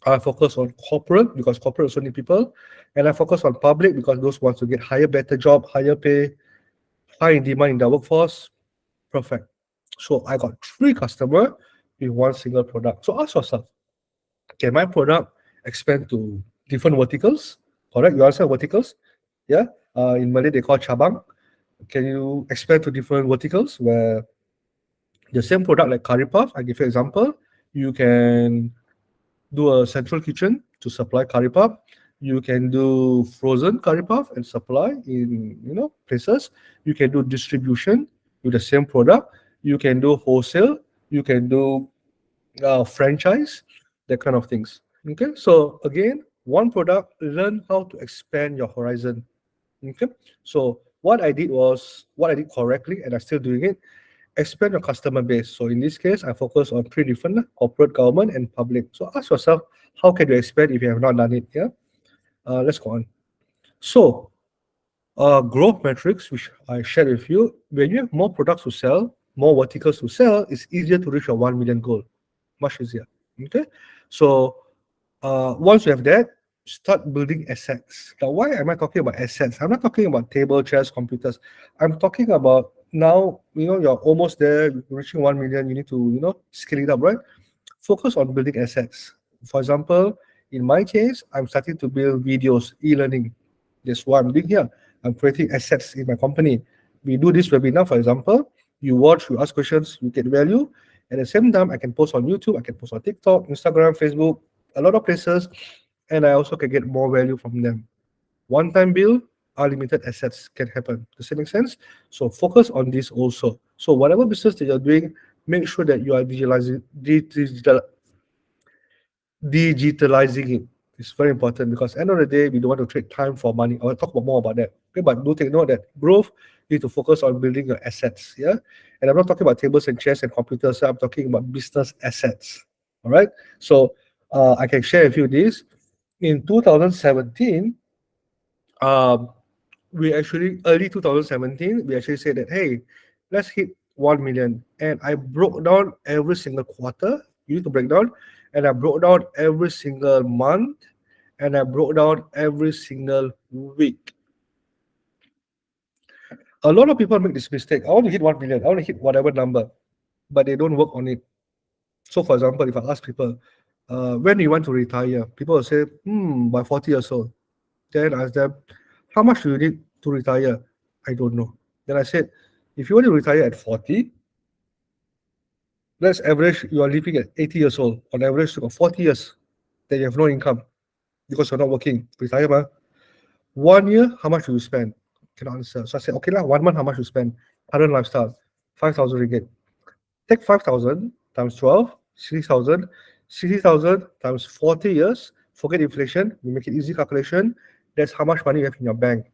I focus on corporate because corporate also need people. And I focus on public because those wants to get higher, better job, higher pay, high in demand in the workforce. Perfect. So I got 3 customers with one single product. So ask yourself, can my product expand to different verticals? Correct? You understand verticals? Yeah. In Malay, they call cabang. Can you expand to different verticals where the same product like curry puff, I give you an example, you can do a central kitchen to supply curry puff. You can do frozen curry puff and supply in places. You can do distribution with the same product. You can do wholesale. You can do franchise, that kind of things. Okay, so again, one product, learn how to expand your horizon. Okay, so what I did correctly, and I'm still doing it, expand your customer base. So in this case, I focus on 3 different corporate, government, and public. So ask yourself, how can you expand if you have not done it? Yeah. Let's go on. So growth metrics, which I shared with you, when you have more products to sell, more verticals to sell, it's easier to reach your 1 million goal. Much easier. Okay. So once you have that, start building assets. Now, why am I talking about assets? I'm not talking about table, chairs, computers. I'm talking about now, you're almost there, reaching 1 million, you need to, scale it up, right? Focus on building assets. For example, in my case, I'm starting to build videos, e-learning. That's what I'm doing here. I'm creating assets in my company. We do this webinar, for example. You watch, you ask questions, you get value. At the same time, I can post on YouTube, I can post on TikTok, Instagram, Facebook, a lot of places, and I also can get more value from them. One-time bill, unlimited assets can happen. Does that make sense? So focus on this also. So whatever business that you're doing, make sure that you are digitalizing it. It's very important because at the end of the day, we don't want to trade time for money. I'll talk more about that. Okay, but do take note that growth, you need to focus on building your assets. Yeah. And I'm not talking about tables and chairs and computers. I'm talking about business assets. All right. So I can share with you this. In 2017, um, we actually early 2017 we actually said that, hey, let's hit 1 million, and I broke down every single quarter. You need to break down, and I broke down every single month, and I broke down every single week. A lot of people make this mistake. I want to hit 1 million, I want to hit whatever number, but they don't work on it. So for example, if I ask people, when do you want to retire, people will say, by 40 years old. Then I ask them, how much do you need to retire? I don't know. Then I said, if you want to retire at 40, let's average you are living at 80 years old. On average, you got 40 years that you have no income because you're not working. Retire, ma. 1 year, how much do you spend? Cannot answer. So I said, okay, lah, 1 month, how much you spend? Current lifestyle, 5,000 ringgit. Take 5,000 times 12, 60,000. 60,000 times 40 years. Forget inflation. We make it easy calculation. That's how much money you have in your bank.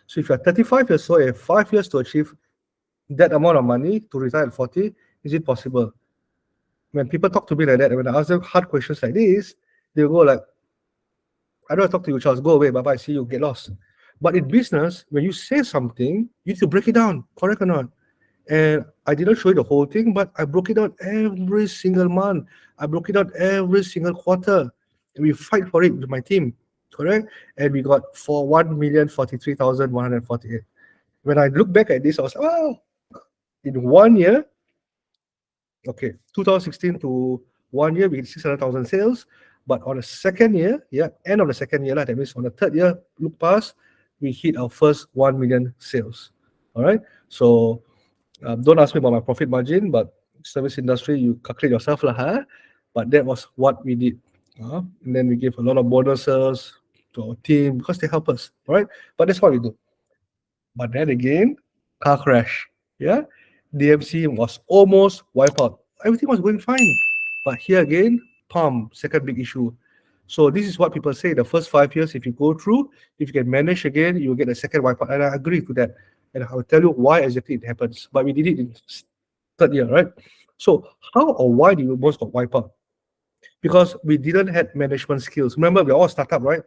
So if you're 35 years old, you have 5 years to achieve that amount of money to retire at 40. Is it possible? When people talk to me like that, when I ask them hard questions like this, they'll go like, I don't want to talk to you, Charles. Go away. Bye bye. See you. Get lost. But in business, when you say something, you need to break it down. Correct or not? And I didn't show you the whole thing, but I broke it down every single month. I broke it down every single quarter. And we fight for it with my team. Correct? And we got for 1,043,148. When I look back at this, I was like, wow, in 1 year, okay, 2016 to 1 year, we hit 600,000 sales. But on the second year, end of the second year, that means on the third year, look past, we hit our first 1 million sales. All right. So don't ask me about my profit margin, but service industry, you calculate yourself lah, huh? But that was what we did. And then we gave a lot of bonuses to our team because they help us. All right. But that's what we do. But then again, car crash. Yeah. DMC was almost wiped out. Everything was going fine. But here again, second big issue. So this is what people say, the first 5 years, if you go through, if you can manage again, you will get a second wipeout. And I agree to that. And I will tell you why exactly it happens. But we did it in third year, right? So how or why did we almost got wiped out? Because we didn't have management skills. Remember, we're all startup, right?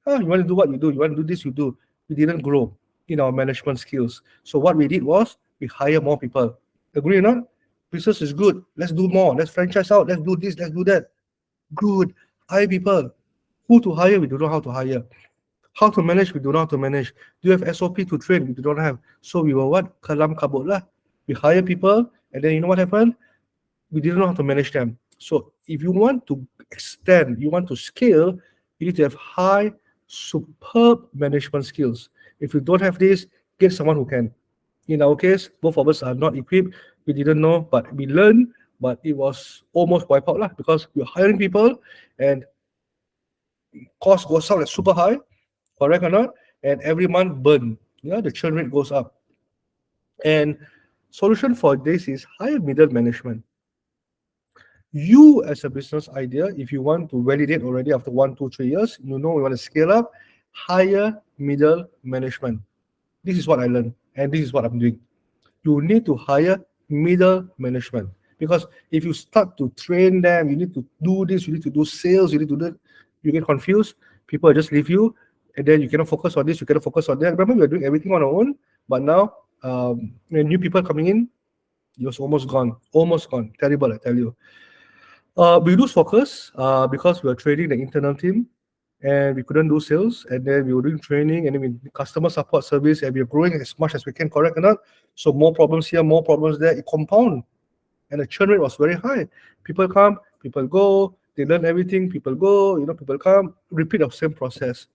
You want to do what you do. You want to do this, you do. We didn't grow in our management skills. So what we did was we hire more people. Agree or not? Business is good. Let's do more. Let's franchise out. Let's do this. Let's do that. Good. Hire people. Who to hire? We don't know how to hire. How to manage? We don't know how to manage. Do you have SOP to train? We don't have. So we were what? Kalam kabut lah. We hire people, and then you know what happened? We didn't know how to manage them. So if you want to extend, you want to scale, you need to have high, superb management skills. If you don't have this, get someone who can. In our case, both of us are not equipped. We didn't know, but we learned. But it was almost wiped out lah, because we're hiring people and cost goes up like super high, correct or not? And every month burn. The churn rate goes up. And solution for this is hire middle management. You as a business idea, if you want to validate already after 1, 2, 3 years, you know we want to scale up, hire middle management. This is what I learned, and this is what I'm doing. You need to hire middle management, because if you start to train them, you need to do this, you need to do sales, you need to do that, you get confused, people will just leave you, and then you cannot focus on this, you cannot focus on that. Remember, we are doing everything on our own, but now when new people coming in, it was almost gone, terrible, I tell you. We lose focus because we were training the internal team, and we couldn't do sales, and then we were doing training, and then we customer support service, and we are growing as much as we can, correct or not? So more problems here, more problems there, it compound, and the churn rate was very high. People come, people go, they learn everything, people go, people come, repeat the same process.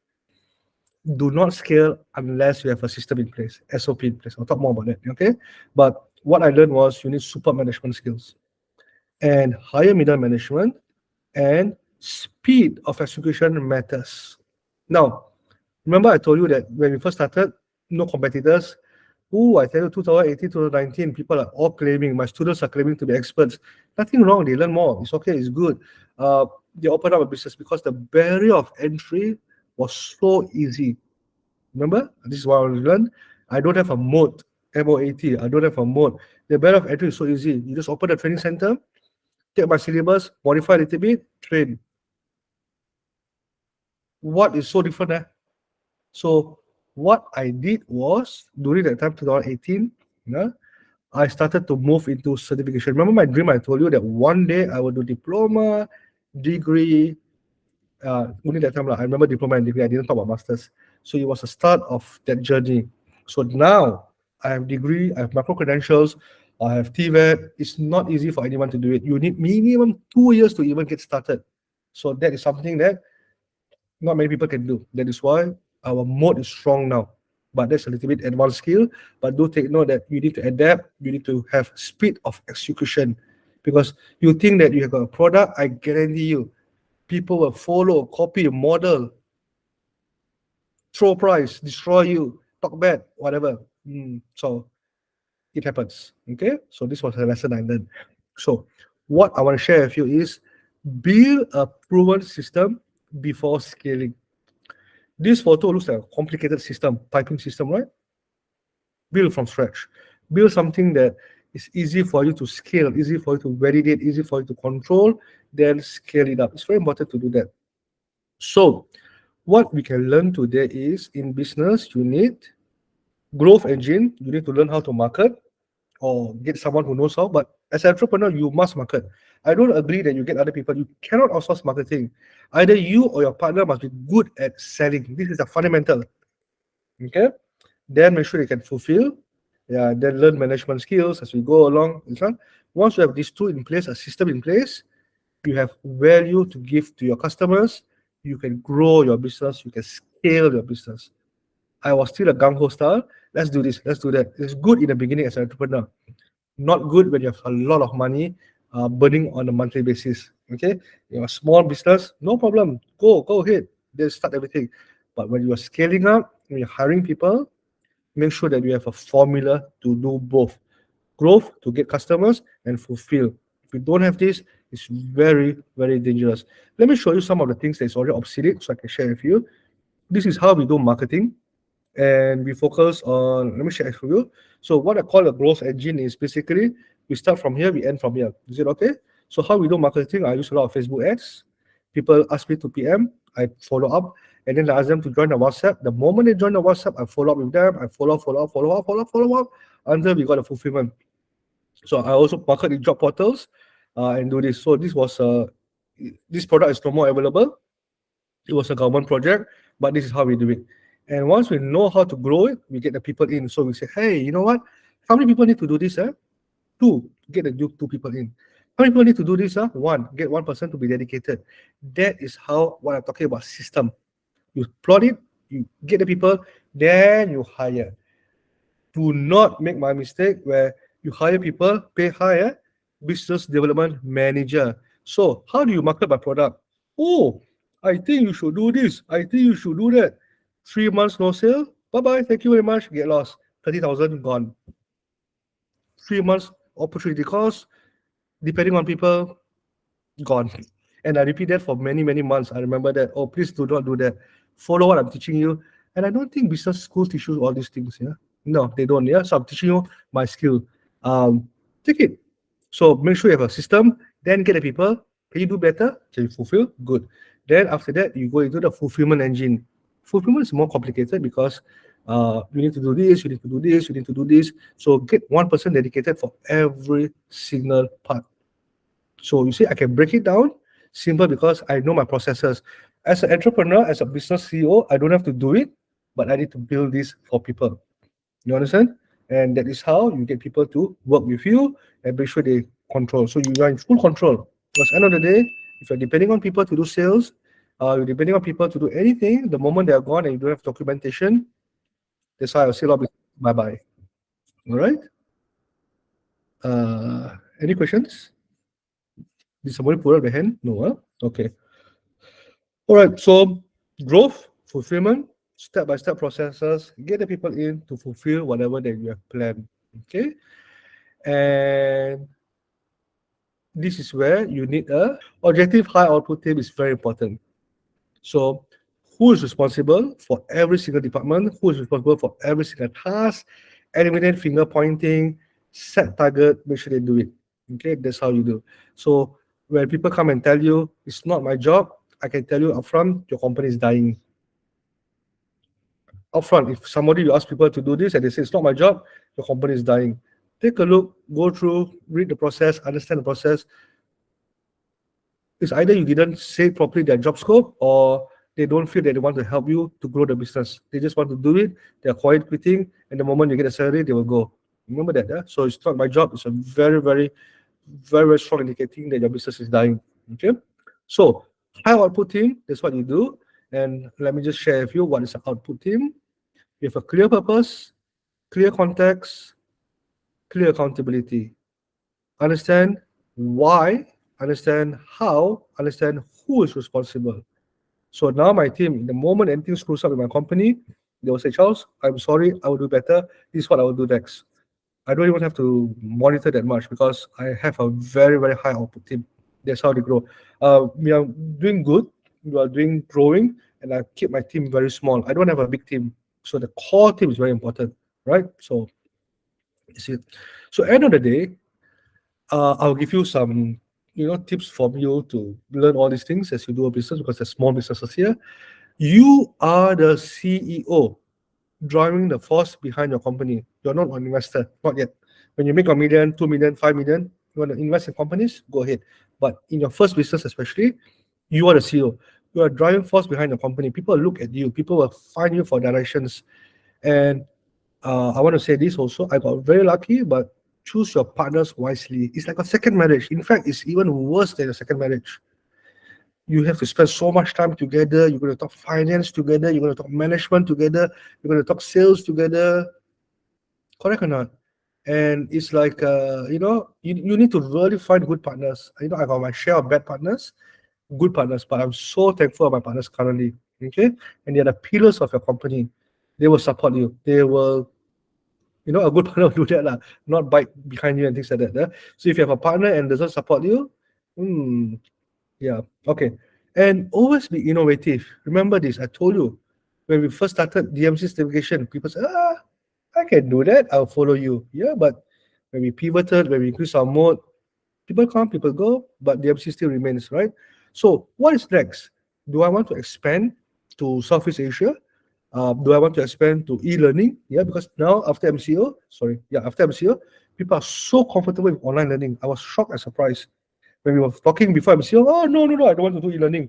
Do not scale unless you have a system in place, SOP in place. I'll talk more about that, okay? But what I learned was you need super management skills and higher middle management, and speed of execution matters. Now, remember I told you that when we first started, no competitors. I tell you, 2018, 2019, people are all claiming, my students are claiming to be experts. Nothing wrong, they learn more. It's okay, it's good. They open up a business because the barrier of entry was so easy. Remember, this is what I learned. I don't have a moat, MOAT. I don't have a moat. The barrier of entry is so easy. You just open a training center, take my syllabus, modify a little bit, train. What is so different? So what I did was during that time, 2018, yeah, I started to move into certification. Remember my dream? I told you that one day I will do diploma, degree. Only that time, I remember diploma and degree. I didn't talk about masters. So it was the start of that journey. So now I have degree, I have macro credentials, I have TVET. It's not easy for anyone to do it. You need minimum 2 years to even get started. So that is something that not many people can do. That is why our mode is strong now. But that's a little bit advanced skill. But do take note that you need to adapt. You need to have speed of execution. Because you think that you have got a product, I guarantee you, people will follow, copy, model, throw price, destroy you, talk bad, whatever. So it happens. Okay. So this was a lesson I learned. So what I want to share with you is build a proven system before scaling. This photo looks like a complicated system, typing system, right? Build from scratch. Build something that is easy for you to scale, easy for you to validate, easy for you to control, then scale it up. It's very important to do that. So what we can learn today is in business, you need growth engine. You need to learn how to market or get someone who knows how. But as an entrepreneur, you must market. I don't agree that you get other people. You cannot outsource marketing. Either you or your partner must be good at selling. This is a fundamental. Okay. Then make sure you can fulfill. Yeah. Then learn management skills as we go along. Once you have these two in place, a system in place, you have value to give to your customers. You can grow your business. You can scale your business. I was still a gung ho style. Let's do this. Let's do that. It's good in the beginning as an entrepreneur. Not good when you have a lot of money burning on a monthly basis. Okay, you have a small business, no problem. Go ahead. Then start everything. But when you are scaling up, when you're hiring people, make sure that you have a formula to do both growth to get customers and fulfill. If you don't have this, it's very, very dangerous. Let me show you some of the things that's already obsolete so I can share with you. This is how we do marketing and we focus on, let me share for you. So what I call a growth engine is basically we start from here, we end from here. Is it okay? So how we do marketing, I use a lot of Facebook ads. People ask me to PM, I follow up, and then I ask them to join the WhatsApp. The moment they join the WhatsApp, I follow up with them. I follow up until we got a fulfillment. So I also market in job portals and do this. So this product is no more available. It was a government project, but this is how we do it. And once we know how to grow it, we get the people in. So we say, hey, you know what? How many people need to do this? Two, get the two people in. How many people need to do this? One, get one person to be dedicated. That is how what I'm talking about system. You plot it, you get the people, then you hire. Do not make my mistake where you hire people, pay higher, business development manager. So how do you market my product? Oh, I think you should do this. I think you should do that. 3 months no sale. Bye-bye. Thank you very much. Get lost. 30,000 gone. 3 months opportunity cost, depending on people, gone. And I repeat that for many, many months. I remember that. Oh, please do not do that. Follow what I'm teaching you. And I don't think business schools teach you all these things. Yeah. No, they don't. Yeah. So I'm teaching you my skill. Take it. So make sure you have a system, then get the people. Can you do better? Can you fulfill? Good. Then after that, you go into the fulfillment engine. Fulfillment is more complicated because you need to do this, you need to do this, you need to do this. So get one person dedicated for every single part. So you see, I can break it down simple because I know my processes. As an entrepreneur, as a business CEO, I don't have to do it, but I need to build this for people. You understand? And that is how you get people to work with you and make sure they control. So you are in full control. Because end of the day, if you're depending on people to do sales, you're depending on people to do anything, the moment they're gone and you don't have documentation, that's why I'll say bye-bye. All right? Any questions? Did somebody put up their hand? No, huh? Okay. All right. So growth, fulfillment, step-by-step processes, get the people in to fulfill whatever that you have planned. Okay. And this is where you need a objective high output team is very important. So who is responsible for every single department? Who is responsible for every single task? Eliminate finger pointing, set target, make sure they do it. Okay, that's how you do. So when people come and tell you it's not my job, I can tell you upfront, your company is dying. Upfront, if somebody you ask people to do this and they say it's not my job, your company is dying. Take a look, go through, read the process, understand the process. It's either you didn't say properly their job scope, or they don't feel that they want to help you to grow the business. They just want to do it. They're quiet quitting, and the moment you get a salary, they will go. Remember that, yeah? So it's not my job. It's a very, very, very, very strong indicating that your business is dying. Okay. So high output team, that's what you do. And let me just share with you what is an output team. You have a clear purpose, clear context, clear accountability. Understand why, understand how, understand who is responsible. So now my team, the moment anything screws up in my company, they will say, Charles, I'm sorry, I will do better. This is what I will do next. I don't even have to monitor that much because I have a very, very high output team. That's how they grow. We are doing good. We are doing growing, and I keep my team very small. I don't have a big team. So the core team is very important, right? So is it. So end of the day, I'll give you some tips from you to learn all these things as you do a business, because there's small businesses here. You are the CEO, driving the force behind your company. You're not an investor, not yet. When you make 1 million, 2 million, 5 million, you want to invest in companies, go ahead. But in your first business especially, you are the CEO. You are driving force behind the company. People look at you. People will find you for directions. And I want to say this also. I got very lucky, but choose your partners wisely. It's like a second marriage. In fact, it's even worse than a second marriage. You have to spend so much time together. You're going to talk finance together. You're going to talk management together. You're going to talk sales together. Correct or not? And it's like, you need to really find good partners. I got my share of bad partners, good partners, but I'm so thankful of my partners currently. Okay. And they're the pillars of your company. They will support you. They will, a good partner will do that, not bite behind you and things like that. So if you have a partner and doesn't support you, yeah, okay. And always be innovative. Remember this, I told you, when we first started DMC certification, people said, I can do that, I'll follow you. Yeah, but when we pivoted, when we increased our mode, people come, people go, but DMC still remains, right? So what is next? Do I want to expand to Southeast Asia? Do I want to expand to e-learning? Yeah, because now after MCO, people are so comfortable with online learning. I was shocked and surprised. When we were talking before MCO, no, I don't want to do e-learning.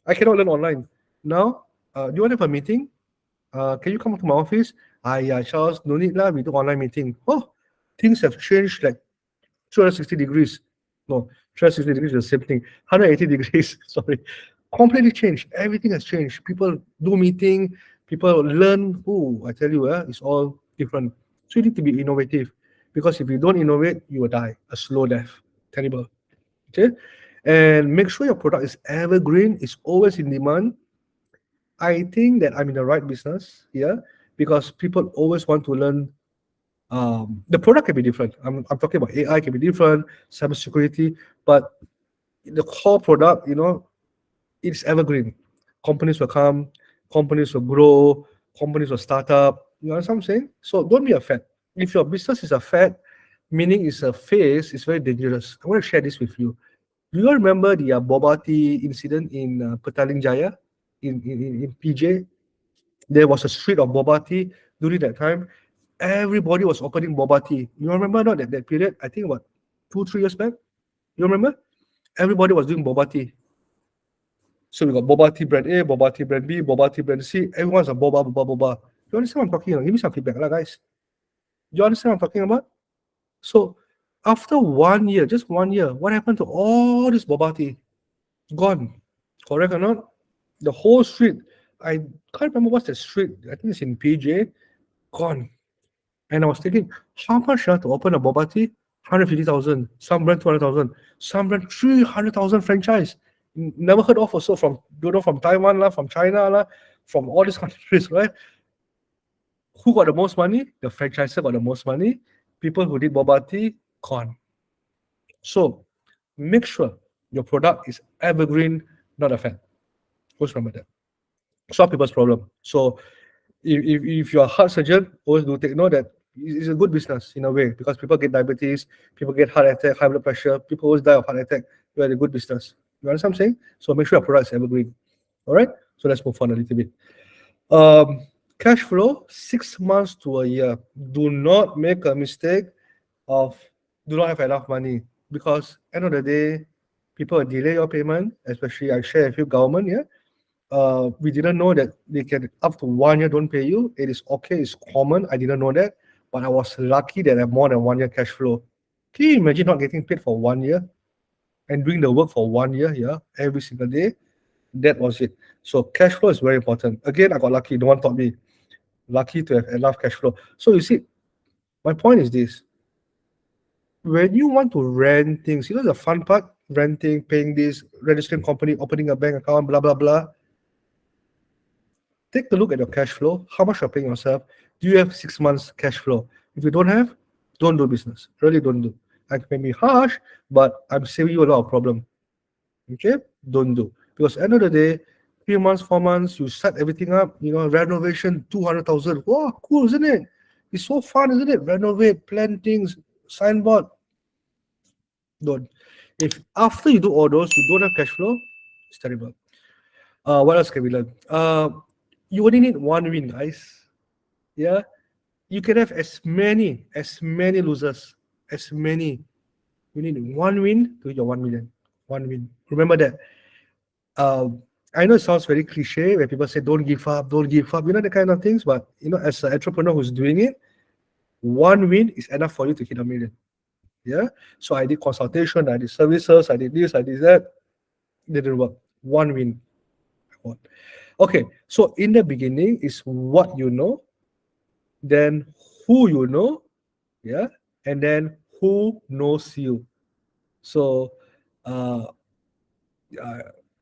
I cannot learn online. Now, do you want to have a meeting? Can you come to my office? Yeah, Charles, no need lah, we do online meeting. Oh, things have changed like 260 degrees. No, 360 degrees is the same thing. 180 degrees, sorry. Completely changed. Everything has changed. People do meeting, people learn. I tell you, it's all different. So you need to be innovative, because if you don't innovate, you will die a slow death. Terrible. Okay, and make sure your product is evergreen, is always in demand. I think that I'm in the right business here, because people always want to learn. The product can be different. I'm talking about AI can be different, cybersecurity, but the core product, it's evergreen. Companies will come, companies will grow, companies will start up. You understand what I'm saying? So don't be a fad. If your business is a fad, meaning it's a phase, it's very dangerous. I want to share this with you. Do you remember the boba tea incident in Petaling Jaya, in PJ? There was a street of boba tea during that time. Everybody was opening boba tea. You remember not that period? I think about 2-3 years back. You remember? Everybody was doing boba tea. So we got boba tea brand A, boba tea brand B, boba tea brand C. Everyone's a boba. You understand what I'm talking about? Give me some feedback, guys. You understand what I'm talking about? So after 1 year, just 1 year, what happened to all this boba tea? Gone. Correct or not? The whole street, I can't remember what's the street. I think it's in PJ. Gone. And I was thinking, how much should I have to open a boba tea? 150,000. Some brand 200,000. Some brand 300,000 franchise. Never heard of also from Taiwan, from China, from all these countries, right? Who got the most money? The franchisor got the most money. People who did boba tea, gone. So make sure your product is evergreen, not a fad. Always remember that. Solve people's problem. So if you're a heart surgeon, always do take note that it's a good business in a way, because people get diabetes, people get heart attack, high blood pressure, people always die of heart attack. You're a good business. You understand what I'm saying? So make sure your product is evergreen. All right. So let's move on a little bit. Um, Cash flow 6 months to a year. Do not make a mistake of do not have enough money, because end of the day, people will delay your payment. Especially I share with you government. Yeah. We didn't know that they can up to 1 year don't pay you. It is okay. It's common. I didn't know that, but I was lucky that I have more than 1 year cash flow. Can you imagine not getting paid for 1 year and doing the work for 1 year? Yeah, every single day. That was it. So cash flow is very important. Again, I got lucky. No one taught me. Lucky to have enough cash flow. So you see, my point is this: when you want to rent things, you know the fun part, renting, paying this, registering company, opening a bank account, blah blah blah. Take a look at your cash flow. How much you're paying yourself? Do you have 6 months cash flow? If you don't have, don't do business. Really don't do. I can be harsh, but I'm saving you a lot of problem. Okay, don't do, because end of the day, 3 months, 4 months, you set everything up. Renovation 200,000. Wow, cool, isn't it? It's so fun, isn't it? Renovate, plan things, signboard. Don't. If after you do all those, you don't have cash flow, it's terrible. What else can we learn? You only need one win, guys. Yeah, you can have as many losers, as many. You need one win to hit your 1 million. One win. Remember that. I know it sounds very cliche when people say don't give up, the kind of things. But as an entrepreneur who's doing it, one win is enough for you to hit 1 million. Yeah. So I did consultation, I did services, I did this, I did that. Didn't work. One win. Okay. So in the beginning is what you know, then who you know, yeah, and then who knows you. So uh,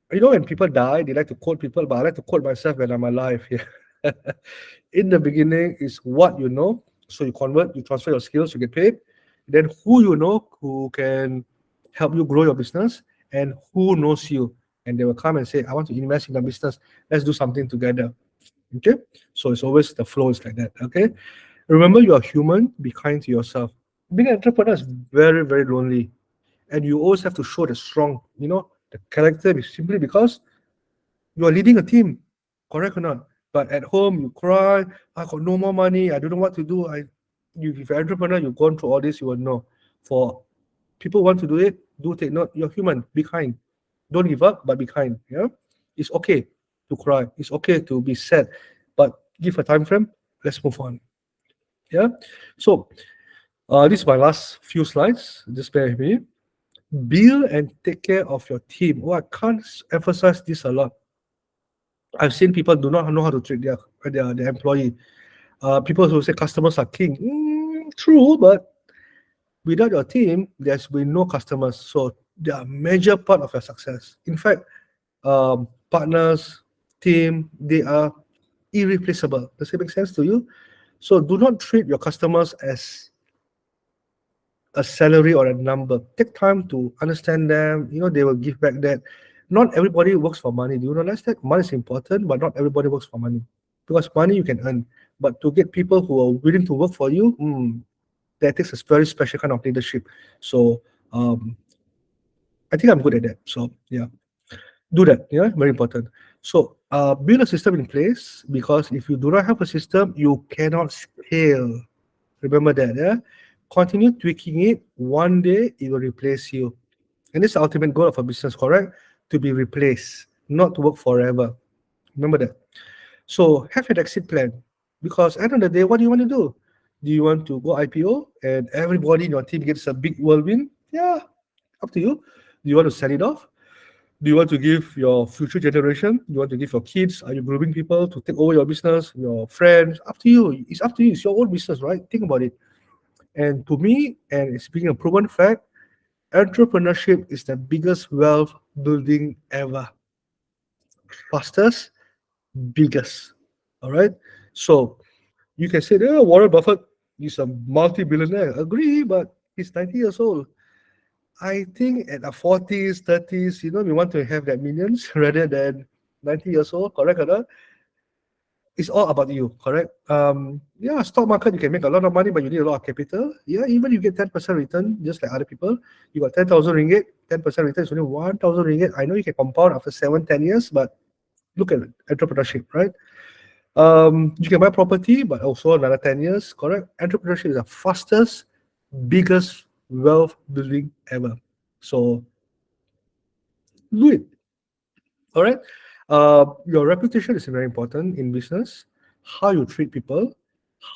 when people die, they like to quote people, but I like to quote myself when I'm alive. Yeah. In the beginning is what you know. So you convert, you transfer your skills, you get paid. Then who you know who can help you grow your business, and who knows you. And they will come and say, I want to invest in the business. Let's do something together. Okay. So it's always the flow is like that. Okay. Remember, you are human. Be kind to yourself. Being an entrepreneur is very, very lonely. And you always have to show the strong, the character is simply because you are leading a team, correct or not? But at home, you cry, I got no more money, I don't know what to do. If you're an entrepreneur, you've gone through all this, you will know. For people who want to do it, do take note. You're human, be kind. Don't give up, but be kind. Yeah, it's okay to cry. It's okay to be sad, but give a time frame. Let's move on. Yeah. So this is my last few slides. Just bear with me. Build and take care of your team. Oh, I can't emphasize this a lot. I've seen people do not know how to treat their employee. People who say customers are king. True, but without your team, there's been no customers. So they are a major part of your success. In fact, partners, team, they are irreplaceable. Does it make sense to you? So do not treat your customers as a salary or a number. Take time to understand them. They will give back that. Not everybody works for money. Do you realize that? Money is important, but not everybody works for money. Because money you can earn. But to get people who are willing to work for you, that takes a very special kind of leadership. So I think I'm good at that. So yeah, do that. Yeah, very important. So build a system in place, because if you do not have a system, you cannot scale. Remember that. Yeah, continue tweaking it. One day it will replace you, and this is the ultimate goal of a business. Correct? To be replaced, not to work forever. Remember that. So have an exit plan, because at the end of the day, what do you want to do? Do you want to go IPO and everybody in your team gets a big whirlwind? Yeah, up to you. Do you want to sell it off? Do you want to give your future generation? Do you want to give your kids? Are you grooming people to take over your business? Your friends? Up to you. It's up to you. It's your own business, right? Think about it. And to me, and it's being a proven fact, entrepreneurship is the biggest wealth building ever. Fastest, biggest. All right. So you can say, oh, Warren Buffett is a multi-billionaire. Agree, but he's 90 years old. I think at the 40s, 30s, we want to have that millions rather than 90 years old, correct or not? it's all about you, correct? Yeah, stock market, you can make a lot of money, but you need a lot of capital. Yeah, even you get 10% return, just like other people. You got 10,000 ringgit, 10% return is only 1,000 ringgit. I know you can compound after 7, 10 years, but look at entrepreneurship, right? You can buy property, but also another 10 years, correct? Entrepreneurship is the fastest, biggest wealth building ever. So do it. All right. Your reputation is very important in business. How you treat people,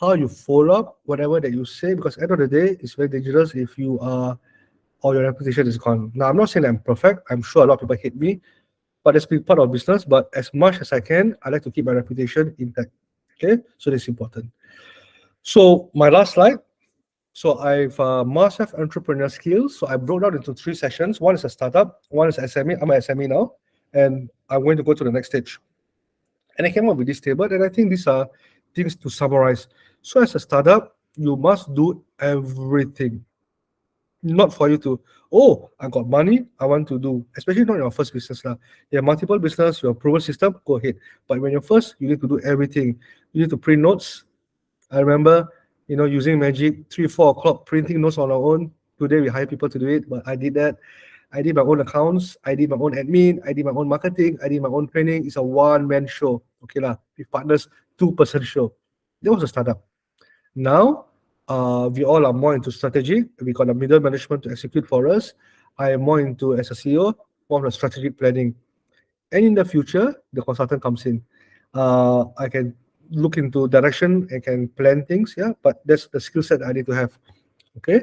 how you follow up whatever that you say, because at the end of the day, it's very dangerous if you are or your reputation is gone. Now, I'm not saying I'm perfect. I'm sure a lot of people hate me, but that's been part of business. But as much as I can, I like to keep my reputation intact. Okay, so that's important. So my last slide. So I've must have entrepreneur skills. So I broke down into 3 sessions. One is a startup, one is SME. I'm an SME now, and I'm going to go to the next stage. And I came up with this table, and I think these are things to summarize. So as a startup, you must do everything. Not for you to, oh, I got money, I want to do, especially not your first business. You have multiple business, your proven system, go ahead. But when you're first, you need to do everything. You need to print notes. I remember, using Magic 3, 4 o'clock, printing notes on our own. Today we hire people to do it, but I did that. I did my own accounts. I did my own admin. I did my own marketing. I did my own training. It's a one-man show. Okay lah, with partners, 2-person show. That was a startup. Now, we all are more into strategic. We got a middle management to execute for us. I am more into, as a CEO, more of the strategic planning. And in the future, the consultant comes in. I can look into direction, I can plan things, yeah, but that's the skill set I need to have. Okay.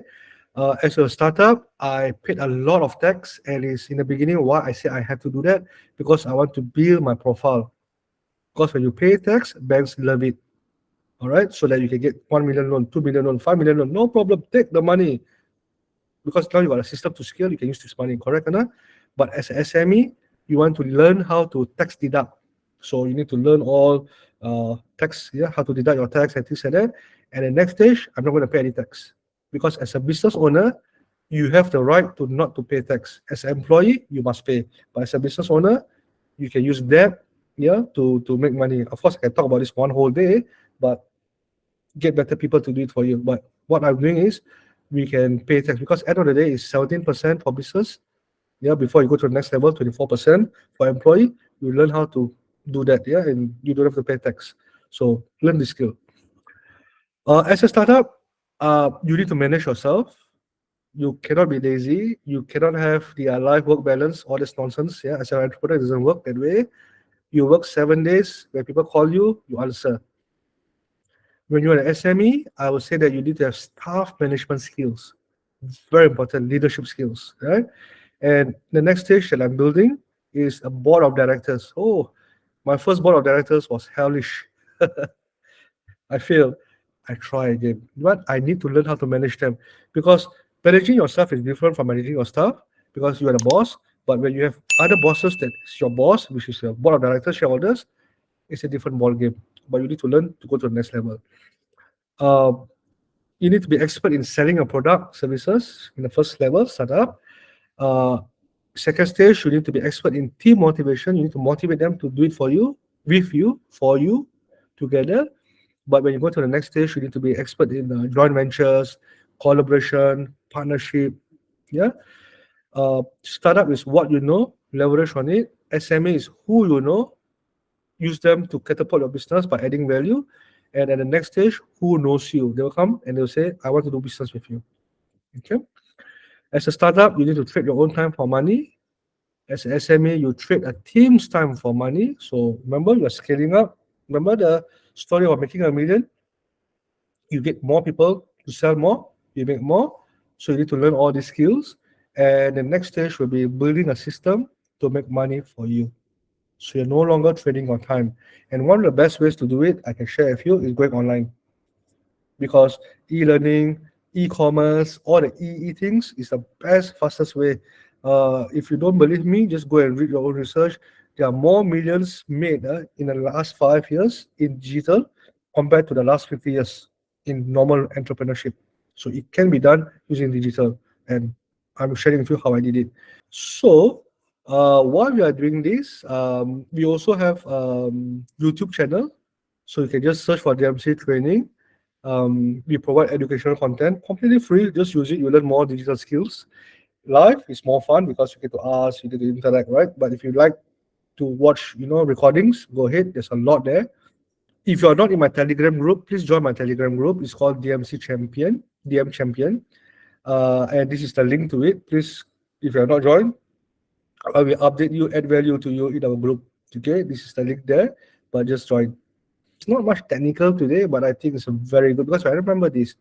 As a startup, I paid a lot of tax, and it's in the beginning why I say I have to do that, because I want to build my profile. Because when you pay tax, banks love it. All right, so that you can get 1 million loan, 2 million loan, 5 million loan, no problem, take the money. Because now you got a system to scale, you can use this money, correct or not? But as an SME, you want to learn how to tax deduct. So you need to learn all tax, yeah, how to deduct your tax and things like that. And the next stage, I'm not going to pay any tax. Because as a business owner, you have the right to not to pay tax. As an employee, you must pay. But as a business owner, you can use that, yeah, to make money. Of course, I can talk about this one whole day, but get better people to do it for you. But what I'm doing is we can pay tax, because at the end of the day, it's 17% for business. Yeah, before you go to the next level, 24% for employee. You learn how to do that, yeah, and you don't have to pay tax. So learn this skill. As a startup, you need to manage yourself. You cannot be lazy. You cannot have the life-work balance, all this nonsense. Yeah, as an entrepreneur, it doesn't work that way. You work 7 days. When people call you, you answer. When you're an SME, I would say that you need to have staff management skills. Very important, leadership skills, right? And the next stage that I'm building is a board of directors. Oh, my first board of directors was hellish. I failed. I try again. But I need to learn how to manage them, because managing yourself is different from managing your staff, because you are the boss. But when you have other bosses that is your boss, which is your board of directors, shareholders, it's a different ball game. But you need to learn to go to the next level. You need to be expert in selling your product, services in the first level, startup. Second stage, you need to be expert in team motivation. You need to motivate them to do it for you, with you, for you, together. But when you go to the next stage, you need to be expert in joint ventures, collaboration, partnership. Yeah. Startup is what you know, leverage on it. SME is who you know, use them to catapult your business by adding value. And at the next stage, who knows you? They'll come and they'll say, I want to do business with you. Okay. As a startup, you need to trade your own time for money. As an SME, you trade a team's time for money. So remember, you're scaling up. Remember the story of making 1 million? You get more people to sell more, you make more. So you need to learn all these skills. And the next stage will be building a system to make money for you. So you're no longer trading your time. And one of the best ways to do it, I can share with you, is going online. Because e-learning, e-commerce, all the things is the best, fastest way. If you don't believe me, just go and read your own research. There are more millions made in the last 5 years in digital compared to the last 50 years in normal entrepreneurship. So it can be done using digital, and I'm sharing with you how I did it. So while we are doing this, we also have YouTube channel. So you can just search for DMC training. We provide educational content completely free. Just use it. You learn more digital skills. Live is more fun because you get to ask, you get to interact, right? But if you like to watch, recordings, go ahead. There's a lot there. If you're not in my Telegram group, please join my Telegram group. It's called DMC Champion, DM Champion. And this is the link to it. Please, if you're not joined, I will update you, add value to you in our group. Okay, this is the link there, but just join. It's not much technical today, but I think it's a very good because I remember this.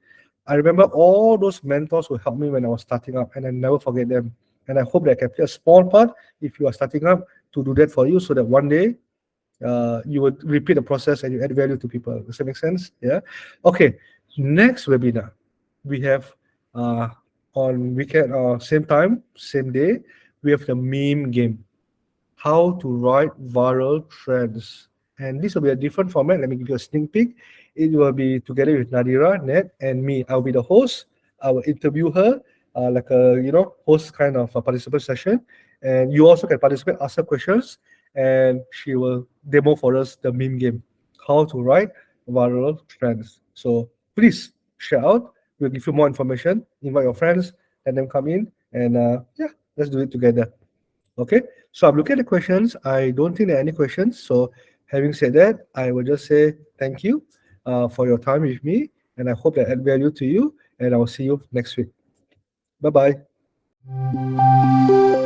I remember all those mentors who helped me when I was starting up, and I never forget them. And I hope that I can play a small part if you are starting up to do that for you, so that one day you would repeat the process and you add value to people. Does that make sense? Yeah. Okay. Next webinar we have on weekend, same time, same day. We have the meme game, how to write viral trends. And this will be a different format. Let me give you a sneak peek. It will be together with Nadira, Ned, and me. I'll be the host. I will interview her, like a host kind of a participant session. And you also can participate, ask her questions, and she will demo for us the meme game, how to write viral trends. So please share out. We'll give you more information. Invite your friends, let them come in, and yeah, let's do it together. Okay, so I'm looking at the questions. I don't think there are any questions. So having said that, I will just say thank you for your time with me, and I hope that add value to you. And I will see you next week. Bye bye.